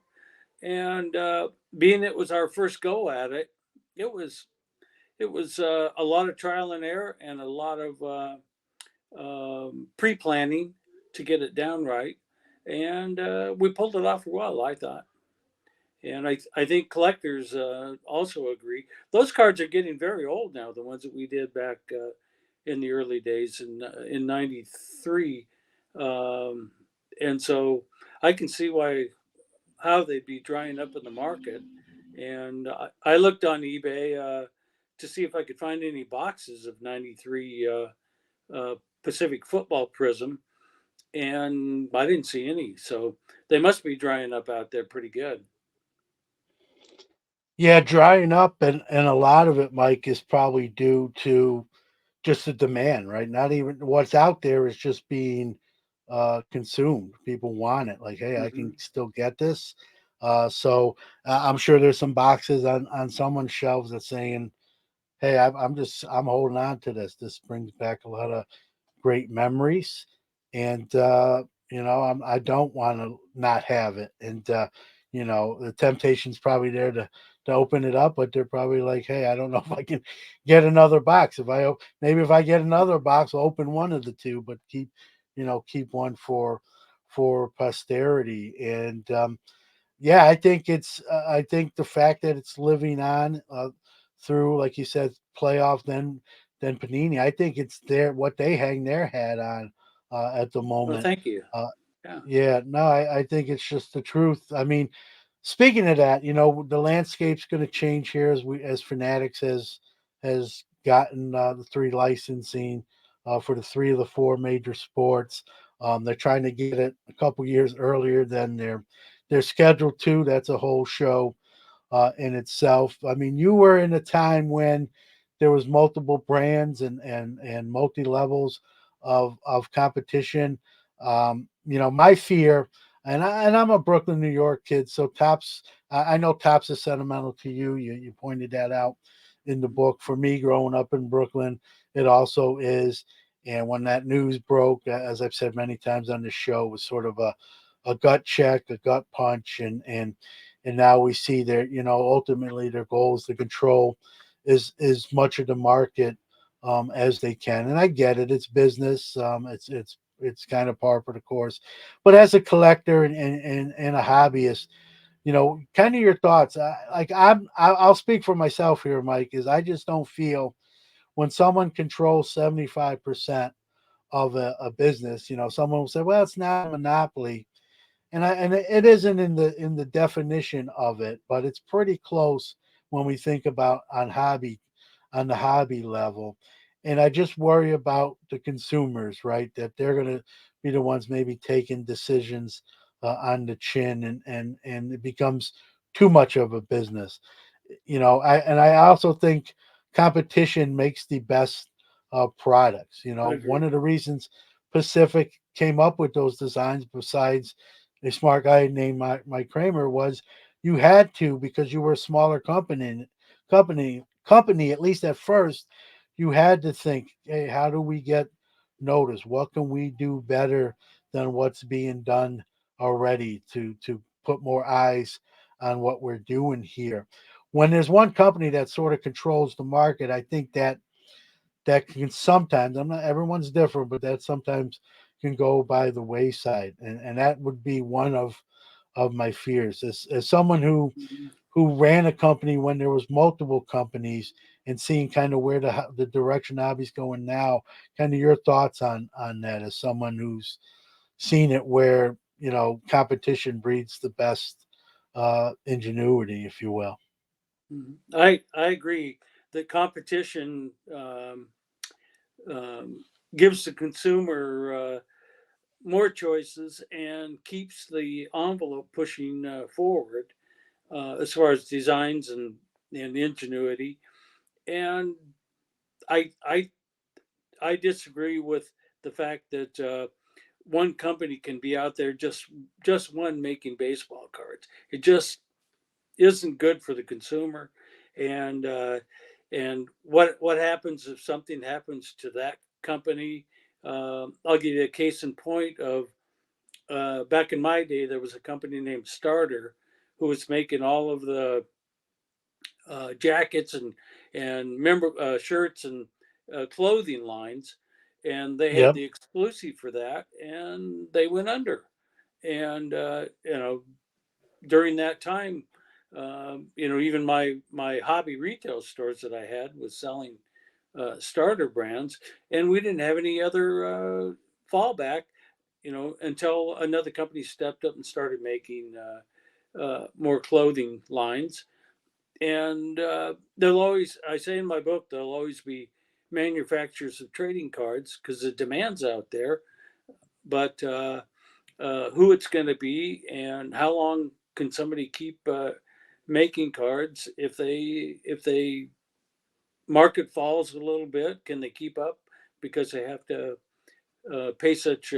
And being it was our first go at it, it was a lot of trial and error and a lot of pre-planning to get it down right. And we pulled it off well, I thought. And I think collectors also agree. Those cards are getting very old now. The ones that we did back in the early days in '93, um, and so I can see why how they'd be drying up in the market. And I looked on eBay to see if I could find any boxes of '93 Pacific Football Prism, and I didn't see any. So they must be drying up out there pretty good. Yeah, drying up, and a lot of it, Mike, is probably due to just the demand, right? Not even what's out there is just being consumed. People want it. Like, hey, I Hmm. can still get this. So I'm sure there's some boxes on someone's shelves that's saying, "Hey, I'm holding on to this. This brings back a lot of great memories, and I don't want to not have it." And the temptation's probably there to open it up, but they're probably like, "Hey, I don't know if I can get another box. Maybe if I get another box, I'll open one of the two, but keep one for posterity." And yeah, I think the fact that it's living on through, like you said, playoff, then Panini. I think it's their what they hang their hat on at the Well, moment. thank you. Uh, Yeah. yeah, no, I think it's just the truth. I mean, speaking of that, the landscape's going to change here as Fanatics has gotten the three licensing for the three of the four major sports. They're trying to get it a couple years earlier than they're scheduled to. That's a whole show in itself. I mean, you were in a time when there was multiple brands and multi levels of competition. My fear, and I'm a Brooklyn, New York kid, so Tops. I know Tops is sentimental to you. You pointed that out in the book. For me, growing up in Brooklyn, it also is. And when that news broke, as I've said many times on the show, it was sort of a gut check, a gut punch, and now we see that ultimately their goal is to control is much of the market as they can. And I get it; it's business. It's kind of par for the course. But as a collector and a hobbyist, kind of your thoughts. I'll speak for myself here, Mike. Is I just don't feel when someone controls 75% of a business. Someone will say, "Well, it's not a monopoly." And it isn't in the definition of it, but it's pretty close when we think about on the hobby level. And I just worry about the consumers, right? That they're going to be the ones maybe taking decisions on the chin, and it becomes too much of a business. I also think competition makes the best products. One Agreed. of the reasons Pacific came up with those designs, besides a smart guy named Mike Cramer, was you had to, because you were a smaller company, at least at first, you had to think, hey, how do we get noticed? What can we do better than what's being done already to put more eyes on what we're doing here? when there's one company that sort of controls the market, I think that that can sometimes, I'm not, everyone's different, but that sometimes can go by the wayside, and that would be one of my fears as someone Mhm. who ran a company when there was multiple companies and seeing kind of where the direction the hobby's going now. Kind of your thoughts on that as someone who's seen it where competition breeds the best ingenuity, if you will. I agree that competition um, gives the consumer more choices and keeps the envelope pushing forward as far as designs and ingenuity. And I I I disagree with the fact that one company can be out there just one making baseball cards. It just isn't good for the consumer. And what happens if something happens to that company? I'll give you a case in point of back in my day, there was a company named Starter who was making all of the jackets and member shirts and clothing lines, and they had Yep. the exclusive for that, and they went under. And during that time, even my hobby retail stores that I had was selling starter brands, and we didn't have any other fallback. Until another company stepped up and started making more clothing lines. And there'll always, I say in my book, there'll always be manufacturers of trading cards because the demand's out there. But who it's going to be and how long can somebody keep making cards if they market falls a little bit, can they keep up because they have to pay such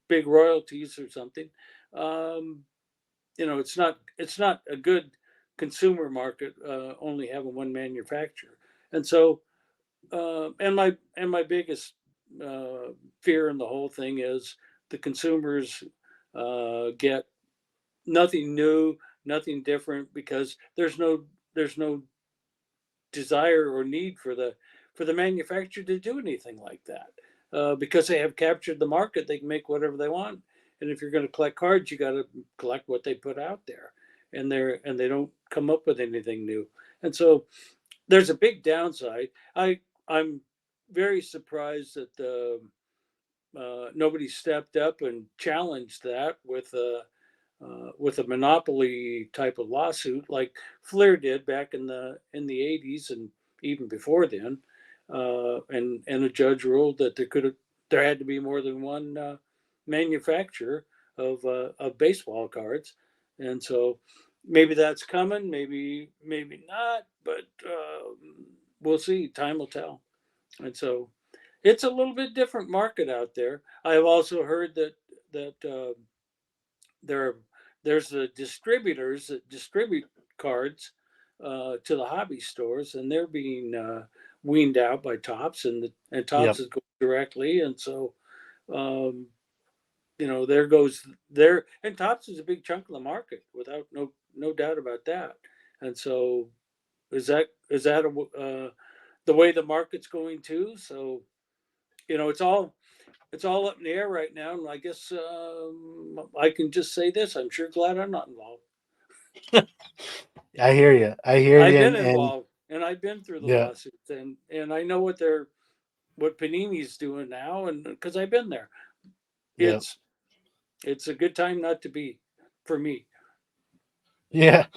big royalties or something. um, it's not a good consumer market only having one manufacturer. And so and my biggest fear in the whole thing is the consumers get nothing new, nothing different, because there's no desire or need for the manufacturer to do anything like that, because they have captured the market. They can make whatever they want, and if you're going to collect cards, you got to collect what they put out there, and they don't come up with anything new. And so there's a big downside. I'm very surprised that nobody stepped up and challenged that with a monopoly type of lawsuit like Flair did back in the 80s and even before then. And a judge ruled that there had to be more than one manufacturer of baseball cards. And so maybe that's coming, maybe not, but we'll see. Time will tell. And so it's a little bit different market out there. I have also heard that there there's the distributors that distribute cards to the hobby stores, and they're being weaned out by Tops, and Tops Yep. is going directly. And so um, there goes there, and Tops is a big chunk of the market, without no doubt about that. And so is that the way the market's going too? So it's all up in the air right now, and I guess I can just say this: I'm sure glad I'm not involved. I hear you. I hear I've you. been And involved, and I've been through the yeah, lawsuits, and I know what Panini's doing now, and because I've been there, yeah, it's it's a good time not to be, for me. yeah.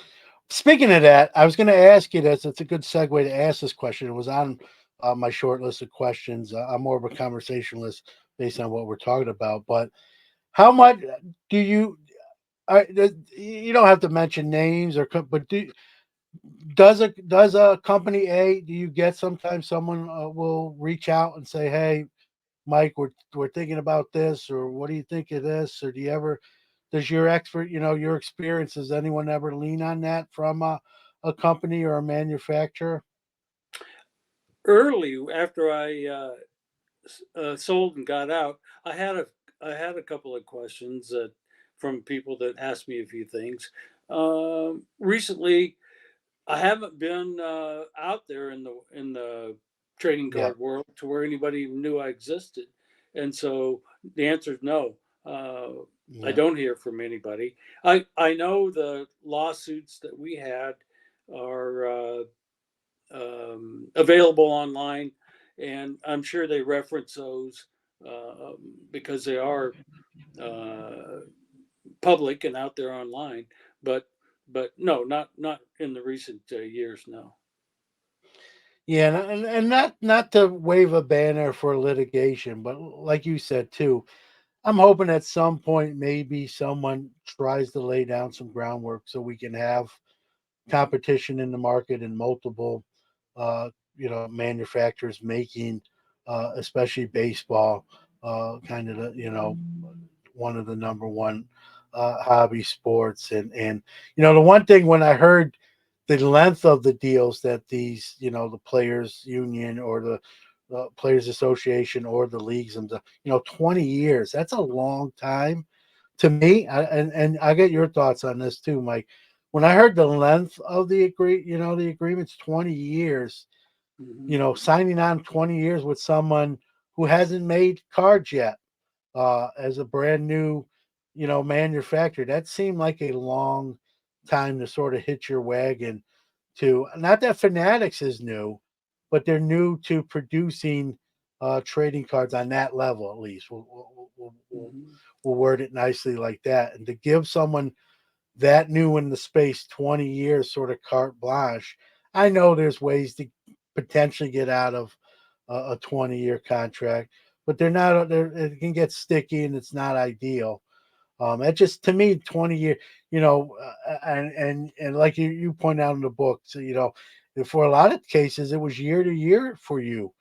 Speaking of that, I was going to ask you this. It's a good segue to ask this question. It was on my short list of questions. I'm more of a conversationalist based on what we're talking about. But how much do you? You don't have to mention names but does a company A? Do you get sometimes someone will reach out and say, "Hey, Mike, we're thinking about this," or "What do you think of this?" Or do you ever does your your experience, does anyone ever lean on that from a company or a manufacturer? Early after I sold and got out, I had a couple of questions from people that asked me a few things. Recently, I haven't been out there in the trading Yeah, card world to where anybody even knew I existed, and so the answer is no. Uh, I yeah, don't hear from anybody. I know the lawsuits that we had are available online, and I'm sure they reference those because they are uh, public and out there online. But no, not in the recent years. No. yeah, and not to wave a banner for litigation, but like you said too, I'm hoping at some point maybe someone tries to lay down some groundwork so we can have competition in the market and multiple, uh, manufacturers making, especially baseball, kind of the one of the number one hobby sports. And the one thing when I heard the length of the deals that these the players union or the players association or the leagues and 20 years, that's a long time to me. And I get your thoughts on this too, Mike. When I heard the length of the agreement's 20 years, Hmm. signing on 20 years with someone who hasn't made cards yet, as a brand new, manufacturer. That seemed like a long time to sort of hitch your wagon to. Not that Fanatics is new, but they're new to producing trading cards on that level. At least Hmm. we'll word it nicely like that. And to give someone that new in the space 20 years, sort of carte blanche. I know there's ways to potentially get out of a 20-year contract, but they're not. It can get sticky and it's not ideal. It just to me 20 year, and like you point out in the book, so for a lot of cases it was year to year for you.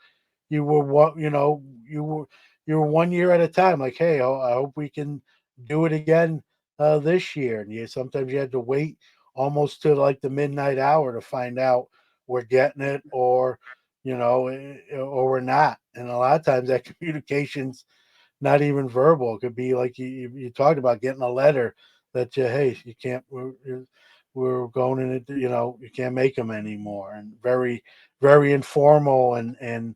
You were what you were 1 year at a time. Like, hey, I hope we can do it again this year. And sometimes you had to wait almost to like the midnight hour to find out we're getting it or we're not. And a lot of times that communications not even verbal. It could be like you talked about getting a letter that hey, you can't we're going in it, you can't make them anymore, and very very informal and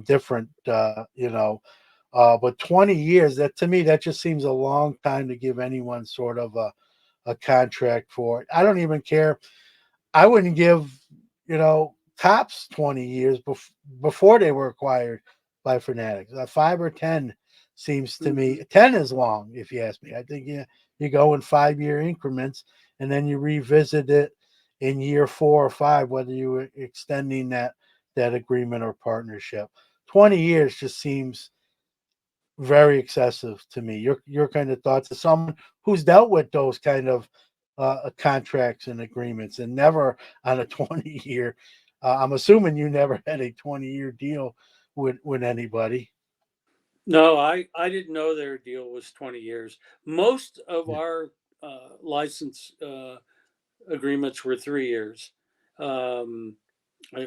different, but 20 years, that to me that just seems a long time to give anyone sort of a contract for it. I don't even care. I wouldn't give, tops 20 years before they were acquired by Fanatics. 5 or 10 seems to Hmm. me, 10 is long, if you ask me. I think you go in 5 year increments and then you revisit it in year 4 or 5, whether you were extending that agreement or partnership. 20 years just seems very excessive to me. Your kind of thoughts as someone who's dealt with those kind of contracts and agreements and never on a 20 year. I'm assuming you never had a 20-year deal with anybody. No, I didn't know their deal was 20 years. Most of Yeah. our license agreements were 3 years. Um,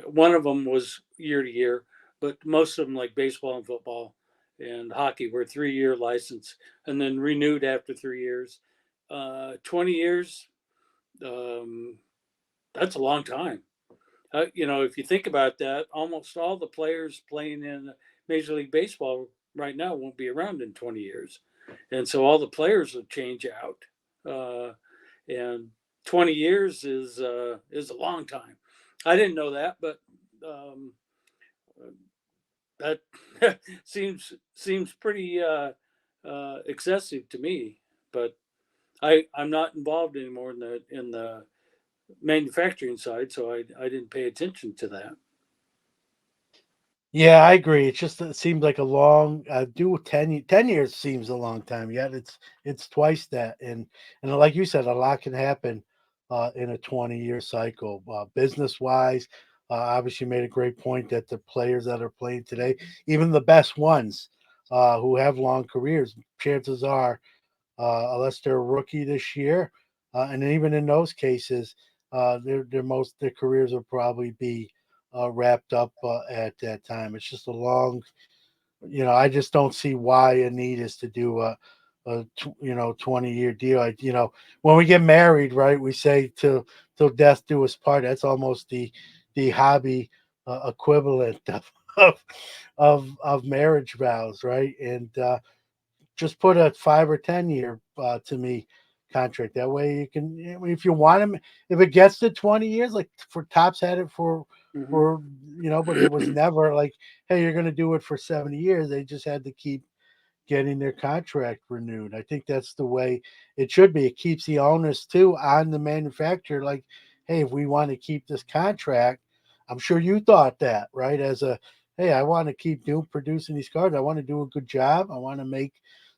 one of them was year to year, but most of them, like baseball and football and hockey, were 3 year license and then renewed after 3 years. 20 years, um, that's a long time. If you think about that, almost all the players playing in Major League Baseball right now won't be around in 20 years. And so all the players will change out. And 20 years is a long time. I didn't know that, but um, that seems pretty excessive to me. But I'm not involved anymore in the manufacturing side, so I didn't pay attention to that. Yeah, I agree. It's just it seems like a long do 10 years seems a long time. Yet it's twice that. And like you said, a lot can happen in a 20-year cycle. Business wise, obviously you made a great point that the players that are playing today, even the best ones who have long careers, chances are, unless they're a rookie this year, and even in those cases, their careers will probably be wrapped up at that time. It's just a long, I just don't see why a need is to do a 20-year deal. When we get married, right? We say till death do us part. That's almost the hobby equivalent of of marriage vows, right? And just put a 5 or 10 year to me contract. That way you can, if you want them, if it gets to 20 years, like for Tops had it Hmm. for but it was never like, hey, you're going to do it for 70 years. They just had to keep getting their contract renewed. I think that's the way it should be. It keeps the onus too on the manufacturer. Like, hey, if we want to keep this contract, I'm sure you thought that, right? As a, hey, I want to keep producing these cards. I want to do a good job. I want to make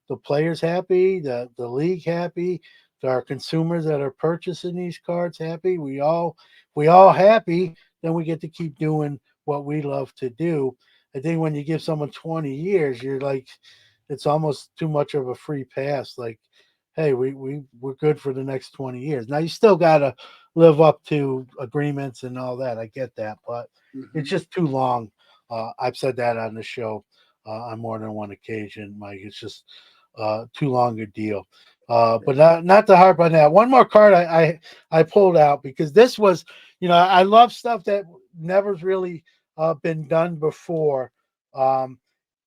the players happy, the league happy, our consumers that are purchasing these cards happy. We all happy. Then we get to keep doing what we love to do. I think when you give someone 20 years, you're like, it's almost too much of a free pass. Like, hey, we're good for the next 20 years. Now you still gotta live up to agreements and all that. I get that, but it's Hmm. just too long. I've said that on the show on more than one occasion, Mike. It's just too long a deal. But not to harp on that. One more card I pulled out because this was, I love stuff that never's really been done before. Um,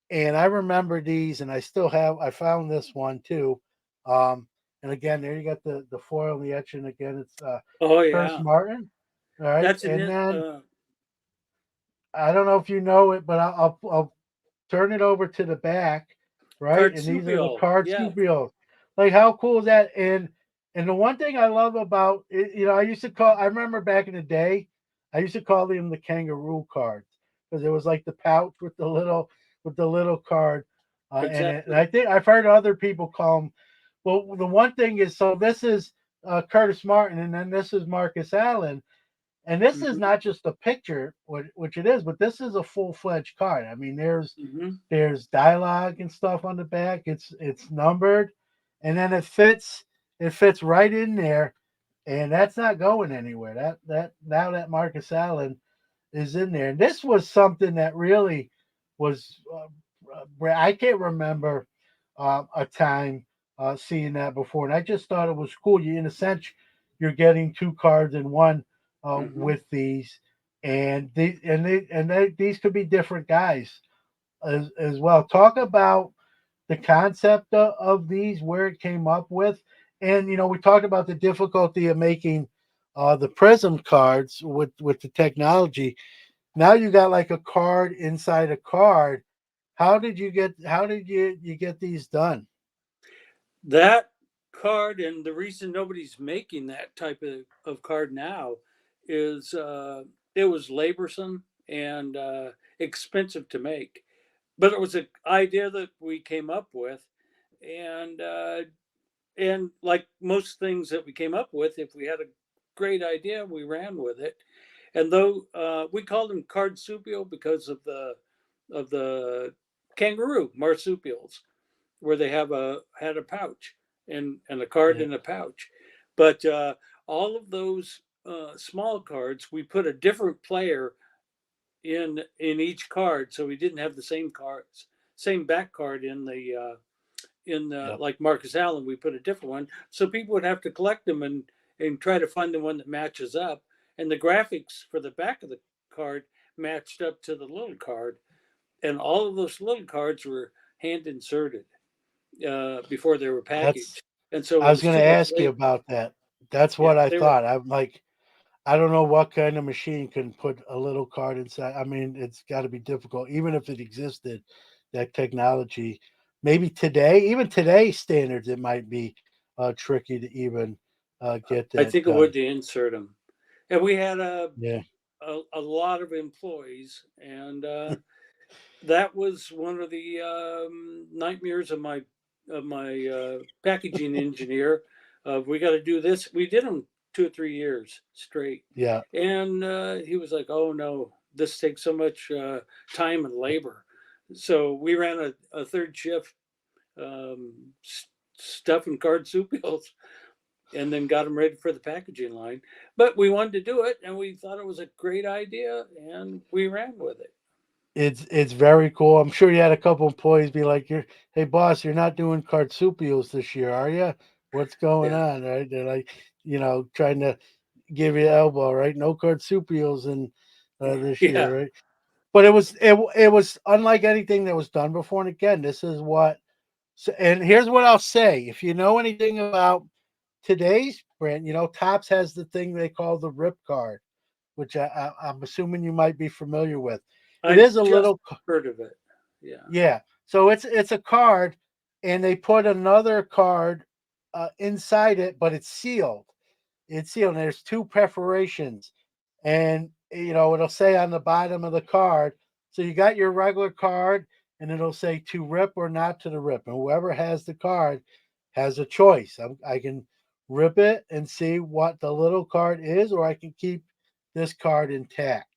and I remember these, and I still have. I found this one too. And again, there you got the foil and the etching. Again, it's Oh Curtis yeah, Martin. All right, that's and an then I don't know if you know it, but I'll turn it over to the back, right? And these are the Carsupio. card Yeah. stupios. Like how cool is that? And the one thing I love about it, I used to call. I remember back in the day, I used to call them the kangaroo cards because it was like the pouch with the little card in it. And Exactly. I think I've heard other people call them. Well, the one thing is, so this is Curtis Martin, and then this is Marcus Allen, and this is Hmm. not just a picture, which it is, but this is a full fledged card. I mean, there's Hmm. there's dialogue and stuff on the back. It's numbered, and then it fits right in there, and that's not going anywhere. That now that Marcus Allen is in there, and this was something that really was. I can't remember a time seeing that before, and I just thought it was cool. You, in a sense, you're getting two cards in one Hmm. with these, and these could be different guys as well. Talk about the concept of these, where it came up with, and we talked about the difficulty of making the prism cards with the technology. Now you got like a card inside a card. How did you get these done? That card, and the reason nobody's making that type of card now is it was laborsome and expensive to make. But it was an idea that we came up with, and like most things that we came up with, if we had a great idea, we ran with it. And though we called them cardsupial because of the kangaroo marsupials, where they had a pouch and a card Yeah, in a pouch. But all of those small cards, we put a different player in each card, so we didn't have the same cards, same back card in the yep. like Marcus Allen. We put a different one, so people would have to collect them and try to find the one that matches up. And the graphics for the back of the card matched up to the little card, and all of those little cards were hand inserted before they were That's packaged, and so I it was was going to too much ask you labor. about that. That's Yeah, what I they were. thought. I'm like, I don't know what kind of machine can put a little card inside. I mean, it's got to be difficult, even if it existed, that technology. Maybe today, even today's standards, it might be tricky to even get I that think it done. would to insert them, and we had Yeah, a lot of employees, and that was one of the nightmares of my packaging engineer. We got to do this. We did them 2 or 3 years straight, yeah. and he was like, "Oh no, this takes so much time and labor." So we ran a third shift, stuffing card soup meals, and then got them ready for the packaging line. But we wanted to do it, and we thought it was a great idea, and we ran with it. it's very cool. I'm sure you had a couple employees be like, "You're hey boss, you're not doing cartsupials this year, are you? What's going Yeah. on?" Right? They're like, trying to give you elbow, right? No cartsupials in this Yeah. year, right? But it was unlike anything that was done before. And again, this is what. And here's what I'll say: if you know anything about today's brand, Tops has the thing they call the Rip Card, which I'm assuming you might be familiar with. It I is a just little, heard of it. Yeah. yeah. So it's a card, and they put another card inside it, but it's sealed. It's sealed. And there's two perforations, and it'll say on the bottom of the card. So you got your regular card, and it'll say to rip or not to the rip, and whoever has the card has a choice. I can rip it and see what the little card is, or I can keep this card intact.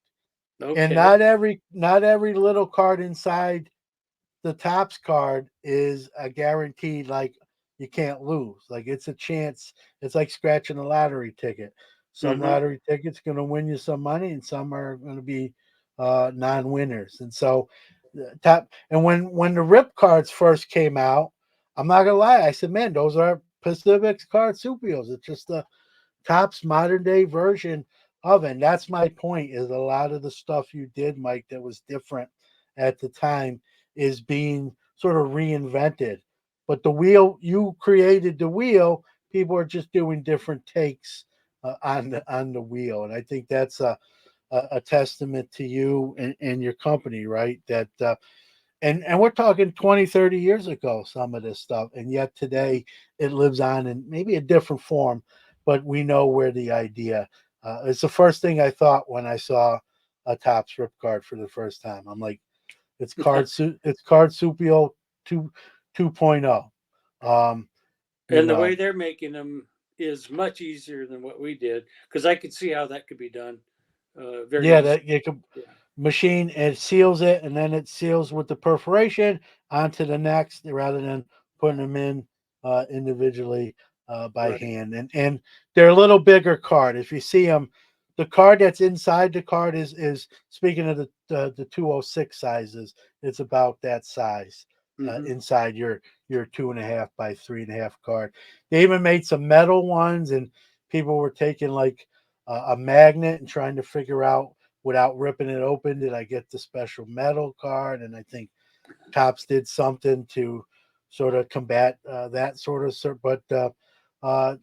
And Okay. not every little card inside the tops card is a guaranteed, like, you can't lose. Like, it's a chance. It's like scratching a lottery ticket. Some Mm-hmm. lottery tickets going to win you some money, and some are going to be non-winners. And so, top and when the rip cards first came out, I'm not gonna lie, I said, man, those are Pacific's card Supios. It's just the Topps modern day version of it. And that's my point, is a lot of the stuff you did, Mike, that was different at the time is being sort of reinvented. But the wheel, you created the wheel, people are just doing different takes on the wheel. And I think that's a testament to you and your company, right? That and we're talking 20, 30 years ago, some of this stuff, and yet today it lives on in maybe a different form, but we know where the idea. It's the first thing I thought when I saw a Topps Rip Card for the first time. I'm like, it's card supio 2 2.0. um you And the know way they're making them is much easier than what we did because I could see how that could be done very yeah, easily. that you can Yeah. machine, it seals it, and then it seals with the perforation onto the next, rather than putting them in individually by Right. hand. And they're a little bigger card. If you see them, the card that's inside the card is speaking of the 206 sizes, it's about that size Mm-hmm. inside your 2.5 by 3.5 card. They even made some metal ones, and people were taking like a magnet and trying to figure out, without ripping it open, did I get the special metal card? And I think Tops did something to sort of combat that sort of. But uh,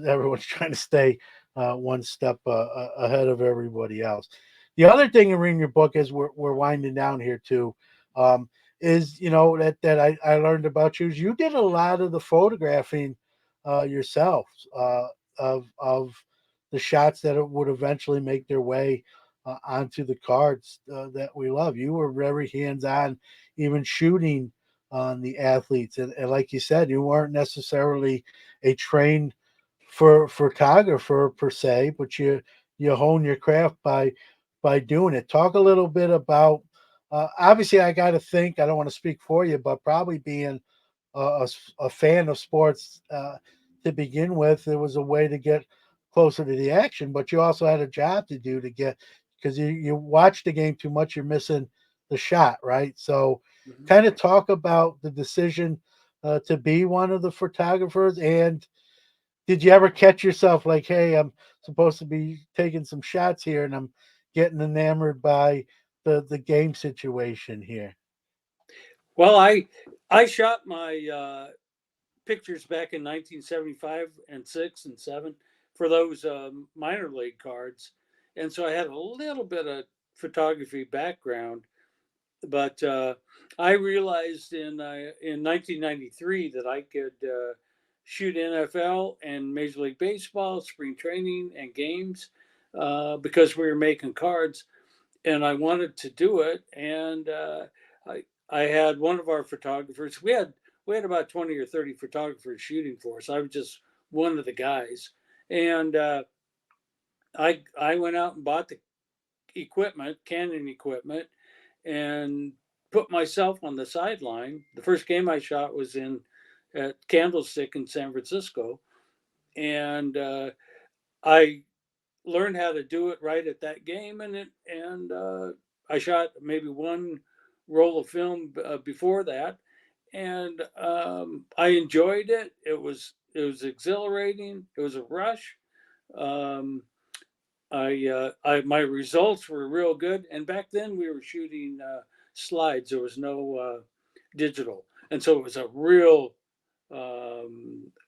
everyone's trying to stay one step ahead of everybody else. The other thing in reading your book, is we're winding down here too, um, is that I learned about you is you did a lot of the photographing yourself, of the shots that would eventually make their way onto the cards that we love. You were very hands on, even shooting on the athletes. And like you said, you weren't necessarily a trained for photographer per se, but you hone your craft by doing it. Talk a little bit about. Obviously, I got to think. I don't want to speak for you, but probably being a fan of sports to begin with, it was a way to get closer to the action. But you also had a job to do to get, because you watch the game too much, you're missing the shot, right? So, Mm-hmm. kind of talk about the decision to be one of the photographers. And did you ever catch yourself like, hey, I'm supposed to be taking some shots here, and I'm getting enamored by the game situation here? Well, I shot my pictures back in 1975 and 6 and 7 for those minor league cards, and so I had a little bit of photography background. But I realized in 1993 that I could shoot NFL and Major League Baseball, spring training, and games because we were making cards, and I wanted to do it. And I had one of our photographers. We had about 20 or 30 photographers shooting for us. I was just one of the guys, and I went out and bought the equipment, Canon equipment, and put myself on the sideline. The first game I shot was in at Candlestick in San Francisco, and I learned how to do it right at that game, and I shot maybe one roll of film before that, and I enjoyed it. It was exhilarating. It was a rush. Um, I my results were real good. And back then we were shooting slides. There was no digital, and so it was a real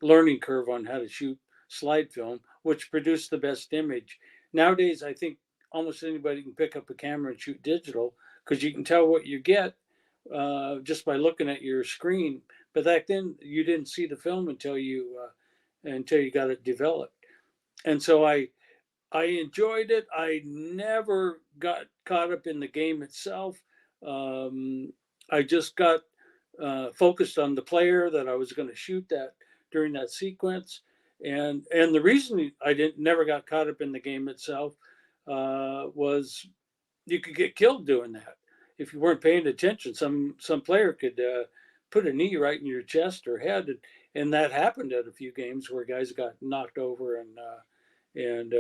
learning curve on how to shoot slide film, which produced the best image. Nowadays, I think almost anybody can pick up a camera and shoot digital because you can tell what you get just by looking at your screen. But back then, you didn't see the film until you got it developed. And so I enjoyed it. I never got caught up in the game itself. Um, I just got focused on the player that I was going to shoot that during that sequence, and the reason I didn't never got caught up in the game itself was you could get killed doing that if you weren't paying attention. Some player could put a knee right in your chest or head, and that happened at a few games where guys got knocked over and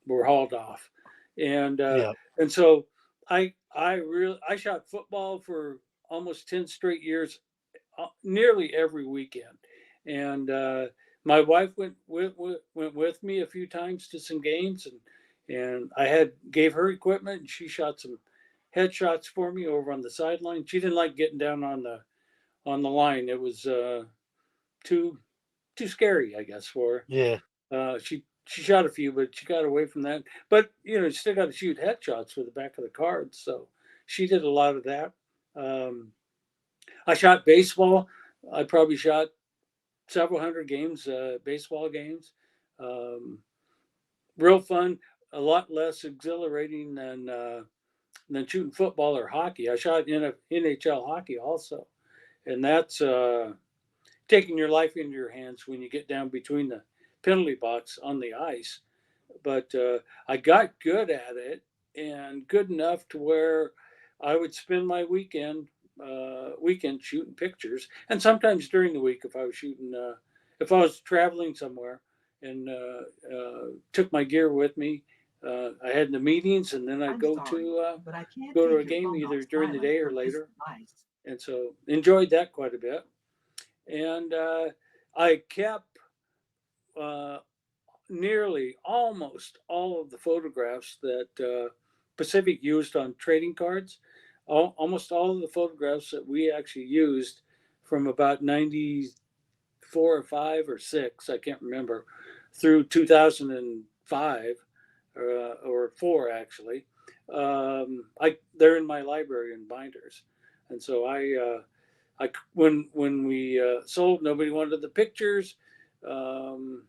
were hauled off, and uh, Yeah. and so I shot football for almost 10 straight years, nearly every weekend, and my wife went with me a few times to some games, and I had gave her equipment, and she shot some headshots for me over on the sideline. She didn't like getting down on the line. It was too too scary, I guess, for Yeah. her. She shot a few, but she got away from that. But you still got to shoot headshots with the back of the cards. So she did a lot of that. Um, I shot baseball. I probably shot several hundred games, baseball games. Um, Real fun. A lot less exhilarating than shooting football or hockey. I shot in NHL hockey also, and that's taking your life into your hands when you get down between the penalty box on the ice. But I got good at it, and good enough to where I would spend my weekend shooting pictures, and sometimes during the week if I was traveling somewhere and took my gear with me. I had the meetings, and then I'd I'm sorry, but I can't go to take a your game phone either off during the silent day or with this later, device. and so enjoyed that quite a bit. And I kept uh, nearly almost all of the photographs that Pacific used on trading cards. Almost all of the photographs that we actually used from about 94 or 5 or 6, I can't remember, through 2005 or 4 actually. They're in my library in binders, and so when we sold, nobody wanted the pictures. Um,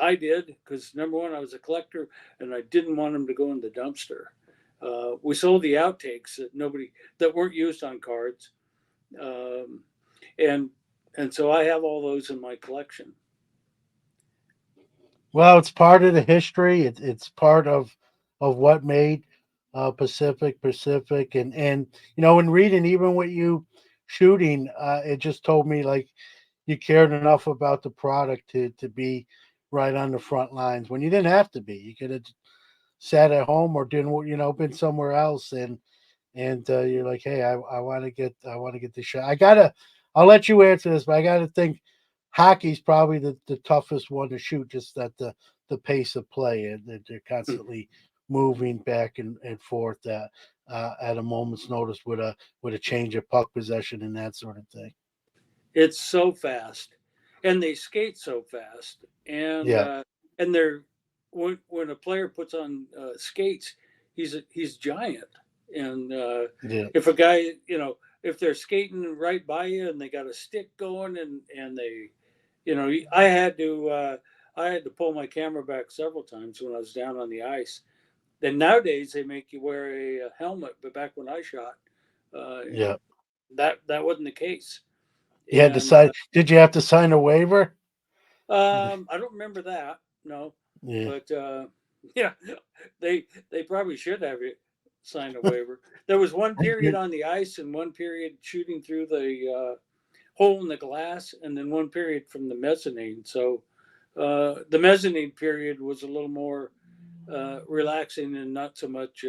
I did because number one, I was a collector, and I didn't want them to go in the dumpster. We sold the outtakes that weren't used on cards, um, and and so I have all those in my collection. Well, it's part of the history. It's part of what made Pacific, and when reading even with you shooting, it just told me like you cared enough about the product to be right on the front lines when you didn't have to be. You could have sat at home or didn't been somewhere else, and you're like, hey, I want to get this shot. I'll let you answer this, but I gotta think hockey's probably the toughest one to shoot, just that the pace of play, and that they're constantly moving back and forth at a moment's notice with a change of puck possession and that sort of thing. It's so fast, and they skate so fast, Yeah, and they're when a player puts on skates, he's giant, and yeah, if a guy, if they're skating right by you and they got a stick going, and they, I had to pull my camera back several times when I was down on the ice. Then nowadays they make you wear a helmet, but back when I shot, uh, yeah. that wasn't the case. You had to And sign. Did you have to sign a waiver? I don't remember that. No, Yeah, but yeah, they probably should have it sign a waiver. There was one I period did. on the ice and one period shooting through the hole in the glass, and then one period from the mezzanine. So the mezzanine period was a little more relaxing and not so much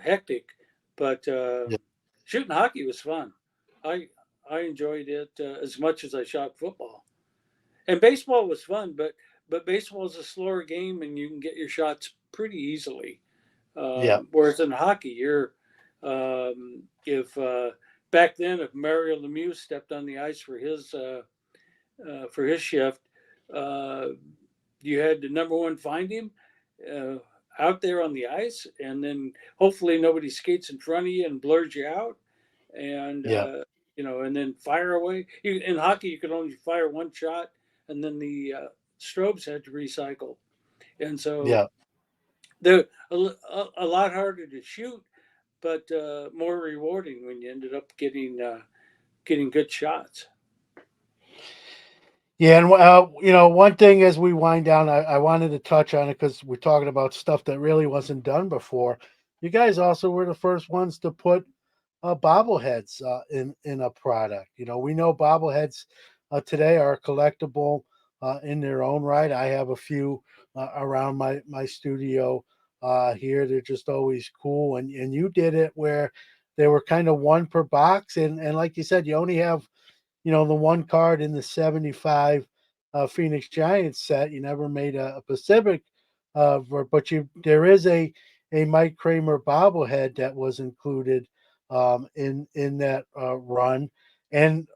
hectic. But Yeah. shooting hockey was fun. I I enjoyed it as much as I shot football. And baseball was fun, but baseball is a slower game, and you can get your shots pretty easily. Yeah. Whereas in hockey, you're if back then if Mario Lemieux stepped on the ice for his shift, uh, you had to number one find him uh, out there on the ice, and then hopefully nobody skates in front of you and blurs you out, and Yeah. and then fire away. In hockey, you could only fire one shot, and then the strobes had to recycle, and so Yeah. they're a lot harder to shoot, but more rewarding when you ended up getting good shots. Yeah, and one thing as we wind down, I wanted to touch on it because we're talking about stuff that really wasn't done before. You guys also were the first ones to put bobbleheads in a product. We know bobbleheads today are collectible in their own right. I have a few around my studio here. They're just always cool, and you did it where they were kind of one per box, and like you said, you only have the one card in the 75 Phoenix Giants set. You never made a Pacific, but there is a Mike Cramer bobblehead that was included in that run. And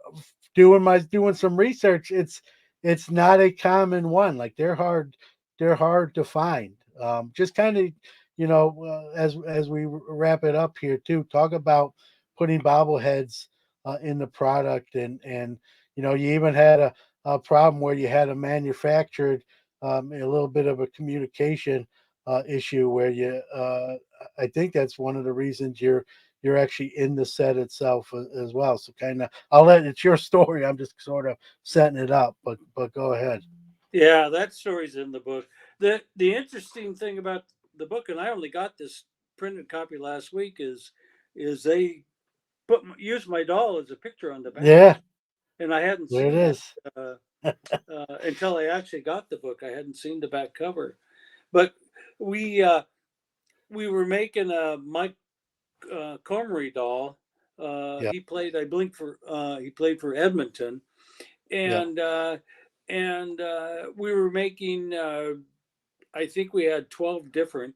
doing some research, it's not a common one. Like they're hard to find. Just kind of as we wrap it up here too, talk about putting bobbleheads in the product, and you even had a problem where you had a manufactured a little bit of a communication issue where I think that's one of the reasons you're actually in the set itself as well. So kind of, it's your story. I'm just sort of setting it up, but go ahead. Yeah, that story's in the book. The interesting thing about the book, and I only got this printed copy last week, is they used my doll as a picture on the back, Yeah, and I hadn't there it seen that is. uh, until I actually got the book. I hadn't seen the back cover, but we uh, we were making a Mike Cormery doll. Yeah, He played for Edmonton, yeah, and we were making. I think we had 12 different,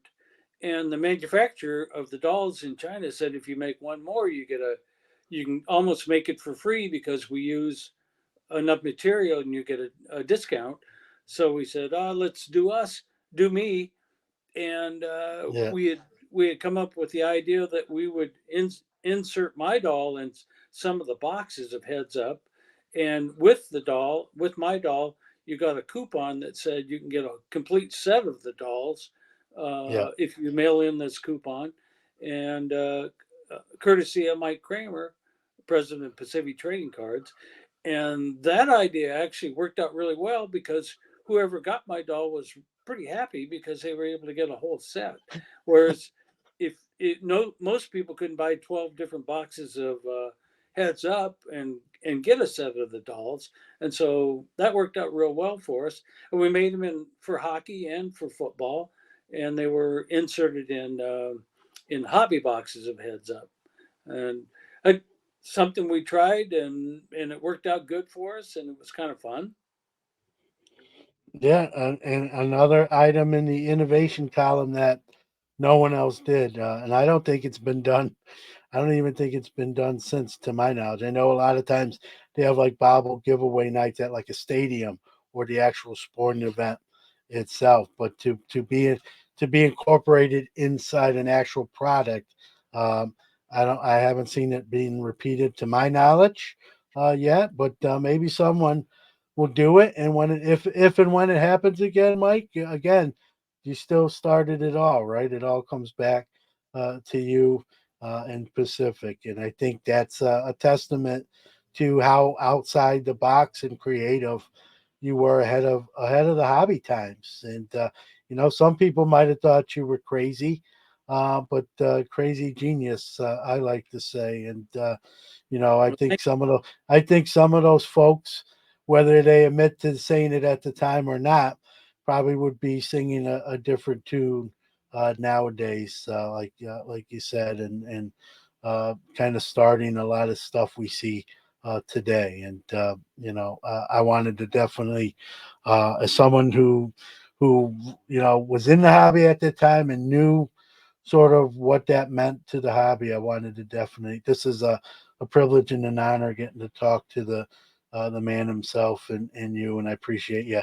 and the manufacturer of the dolls in China said if you make one more, you can almost make it for free because we use enough material and you get a discount. So we said, let's do me, and yeah, we had come up with the idea that we would insert my doll in some of the boxes of Heads Up, and with my doll, you got a coupon that said you can get a complete set of the dolls yeah, if you mail in this coupon, and courtesy of Mike Cramer, president of Pacific Trading Cards, and that idea actually worked out really well because whoever got my doll was pretty happy because they were able to get a whole set. Whereas if it, no most people couldn't buy 12 different boxes of Heads Up and get a set of the dolls, and so that worked out real well for us. And we made them in for hockey and for football, and they were inserted in hobby boxes of Heads Up, and uh, something we tried, and it worked out good for us, and it was kind of fun. yeah. And another item in the innovation column that no one else did, and I don't think it's been done. I don't even think it's been done since, to my knowledge. I know a lot of times they have like Bible giveaway nights at like a stadium or the actual sporting event itself, but to be incorporated inside an actual product, um, I haven't seen it being repeated to my knowledge yet. But maybe someone will do it, and if and when it happens again, Mike, again, you still started it all, right? It all comes back to you and Pacific. And I think that's a testament to how outside the box and creative you were ahead of the hobby times. And some people might have thought you were crazy, but crazy genius, I like to say. And Well, I think some of those folks, whether they admit to saying it at the time or not, probably would be singing a different tune nowadays, like you said, and kind of starting a lot of stuff we see today. And I wanted to definitely, as someone who was in the hobby at the time and knew sort of what that meant to the hobby. I wanted to definitely. This is a privilege and an honor getting to talk to the man himself and you, and I appreciate you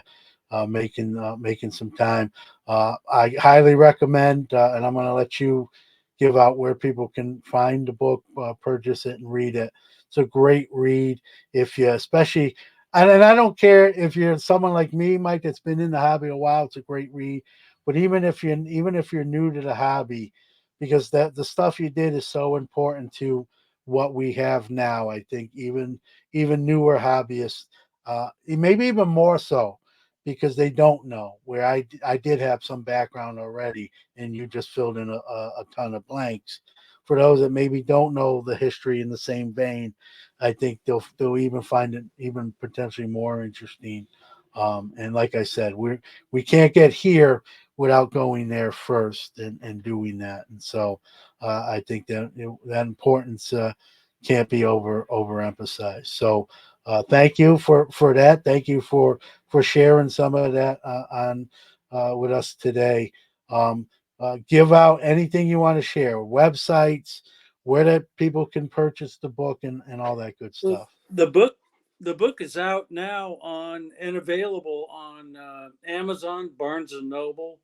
making some time. I highly recommend, and I'm going to let you give out where people can find the book, purchase it, and read it. It's a great read if you, especially. And I don't care if you're someone like me, Mike, that's been in the hobby a while. It's a great read. But even if you're new to the hobby, because that the stuff you did is so important to what we have now. I think even newer hobbyists, maybe even more so, because they don't know. Where I did have some background already, and you just filled in a ton of blanks. For those that maybe don't know the history in the same vein, I think they'll even find it even potentially more interesting. And like I said, we can't get here without going there first and doing that. And so I think that importance can't be overemphasized. So thank you for that. Thank you for sharing some of that on with us today. Um, give out anything you want to share, websites, where that people can purchase the book and all that good Well, stuff. the book is out now on and available on Amazon, Barnes and Noble.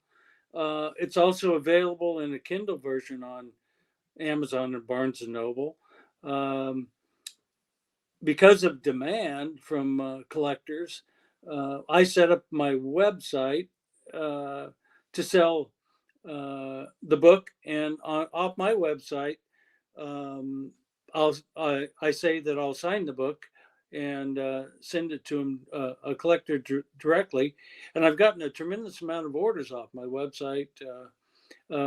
It's also available in a Kindle version on Amazon and Barnes and Noble. Um, because of demand from collectors, I set up my website uh, to sell the book, and off my website, um, I say that I'll sign the book and send it to him, a collector directly, and I've gotten a tremendous amount of orders off my website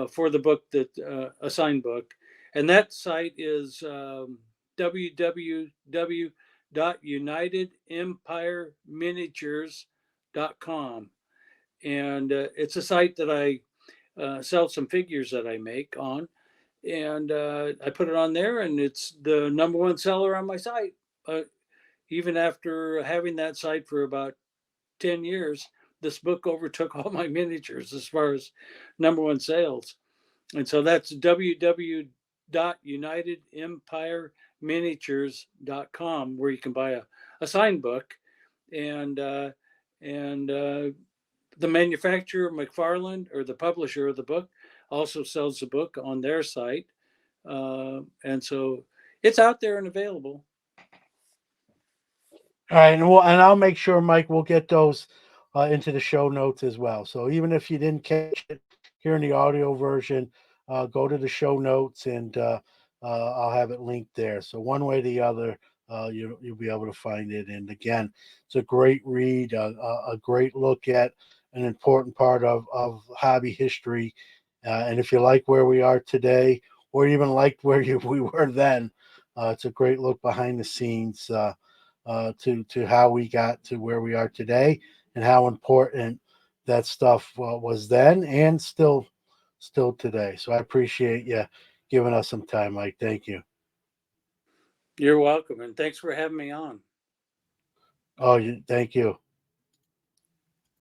for the book, that a signed book, and that site is www.unitedempireminiatures.com, and it's a site that I sell some figures that I make on, and I put it on there, and it's the number one seller on my site. Uh, Even after having that site for about 10 years, this book overtook all my miniatures as far as number one sales. And so that's www.unitedempireminiatures.com, where you can buy a signed book. And the manufacturer, McFarland, or the publisher of the book, also sells the book on their site. And so it's out there and available. All right, and I'll make sure, Mike, we'll get those into the show notes as well. So even if you didn't catch it here in the audio version, go to the show notes and I'll have it linked there. So one way or the other, you'll be able to find it. And again, it's a great read, a great look at an important part of hobby history. And if you like where we are today, or even liked where we were then, it's a great look behind the scenes. To how we got to where we are today and how important that stuff was then and still today. So I appreciate you giving us some time, Mike. Thank you. You're welcome. And thanks for having me on. Oh, thank you.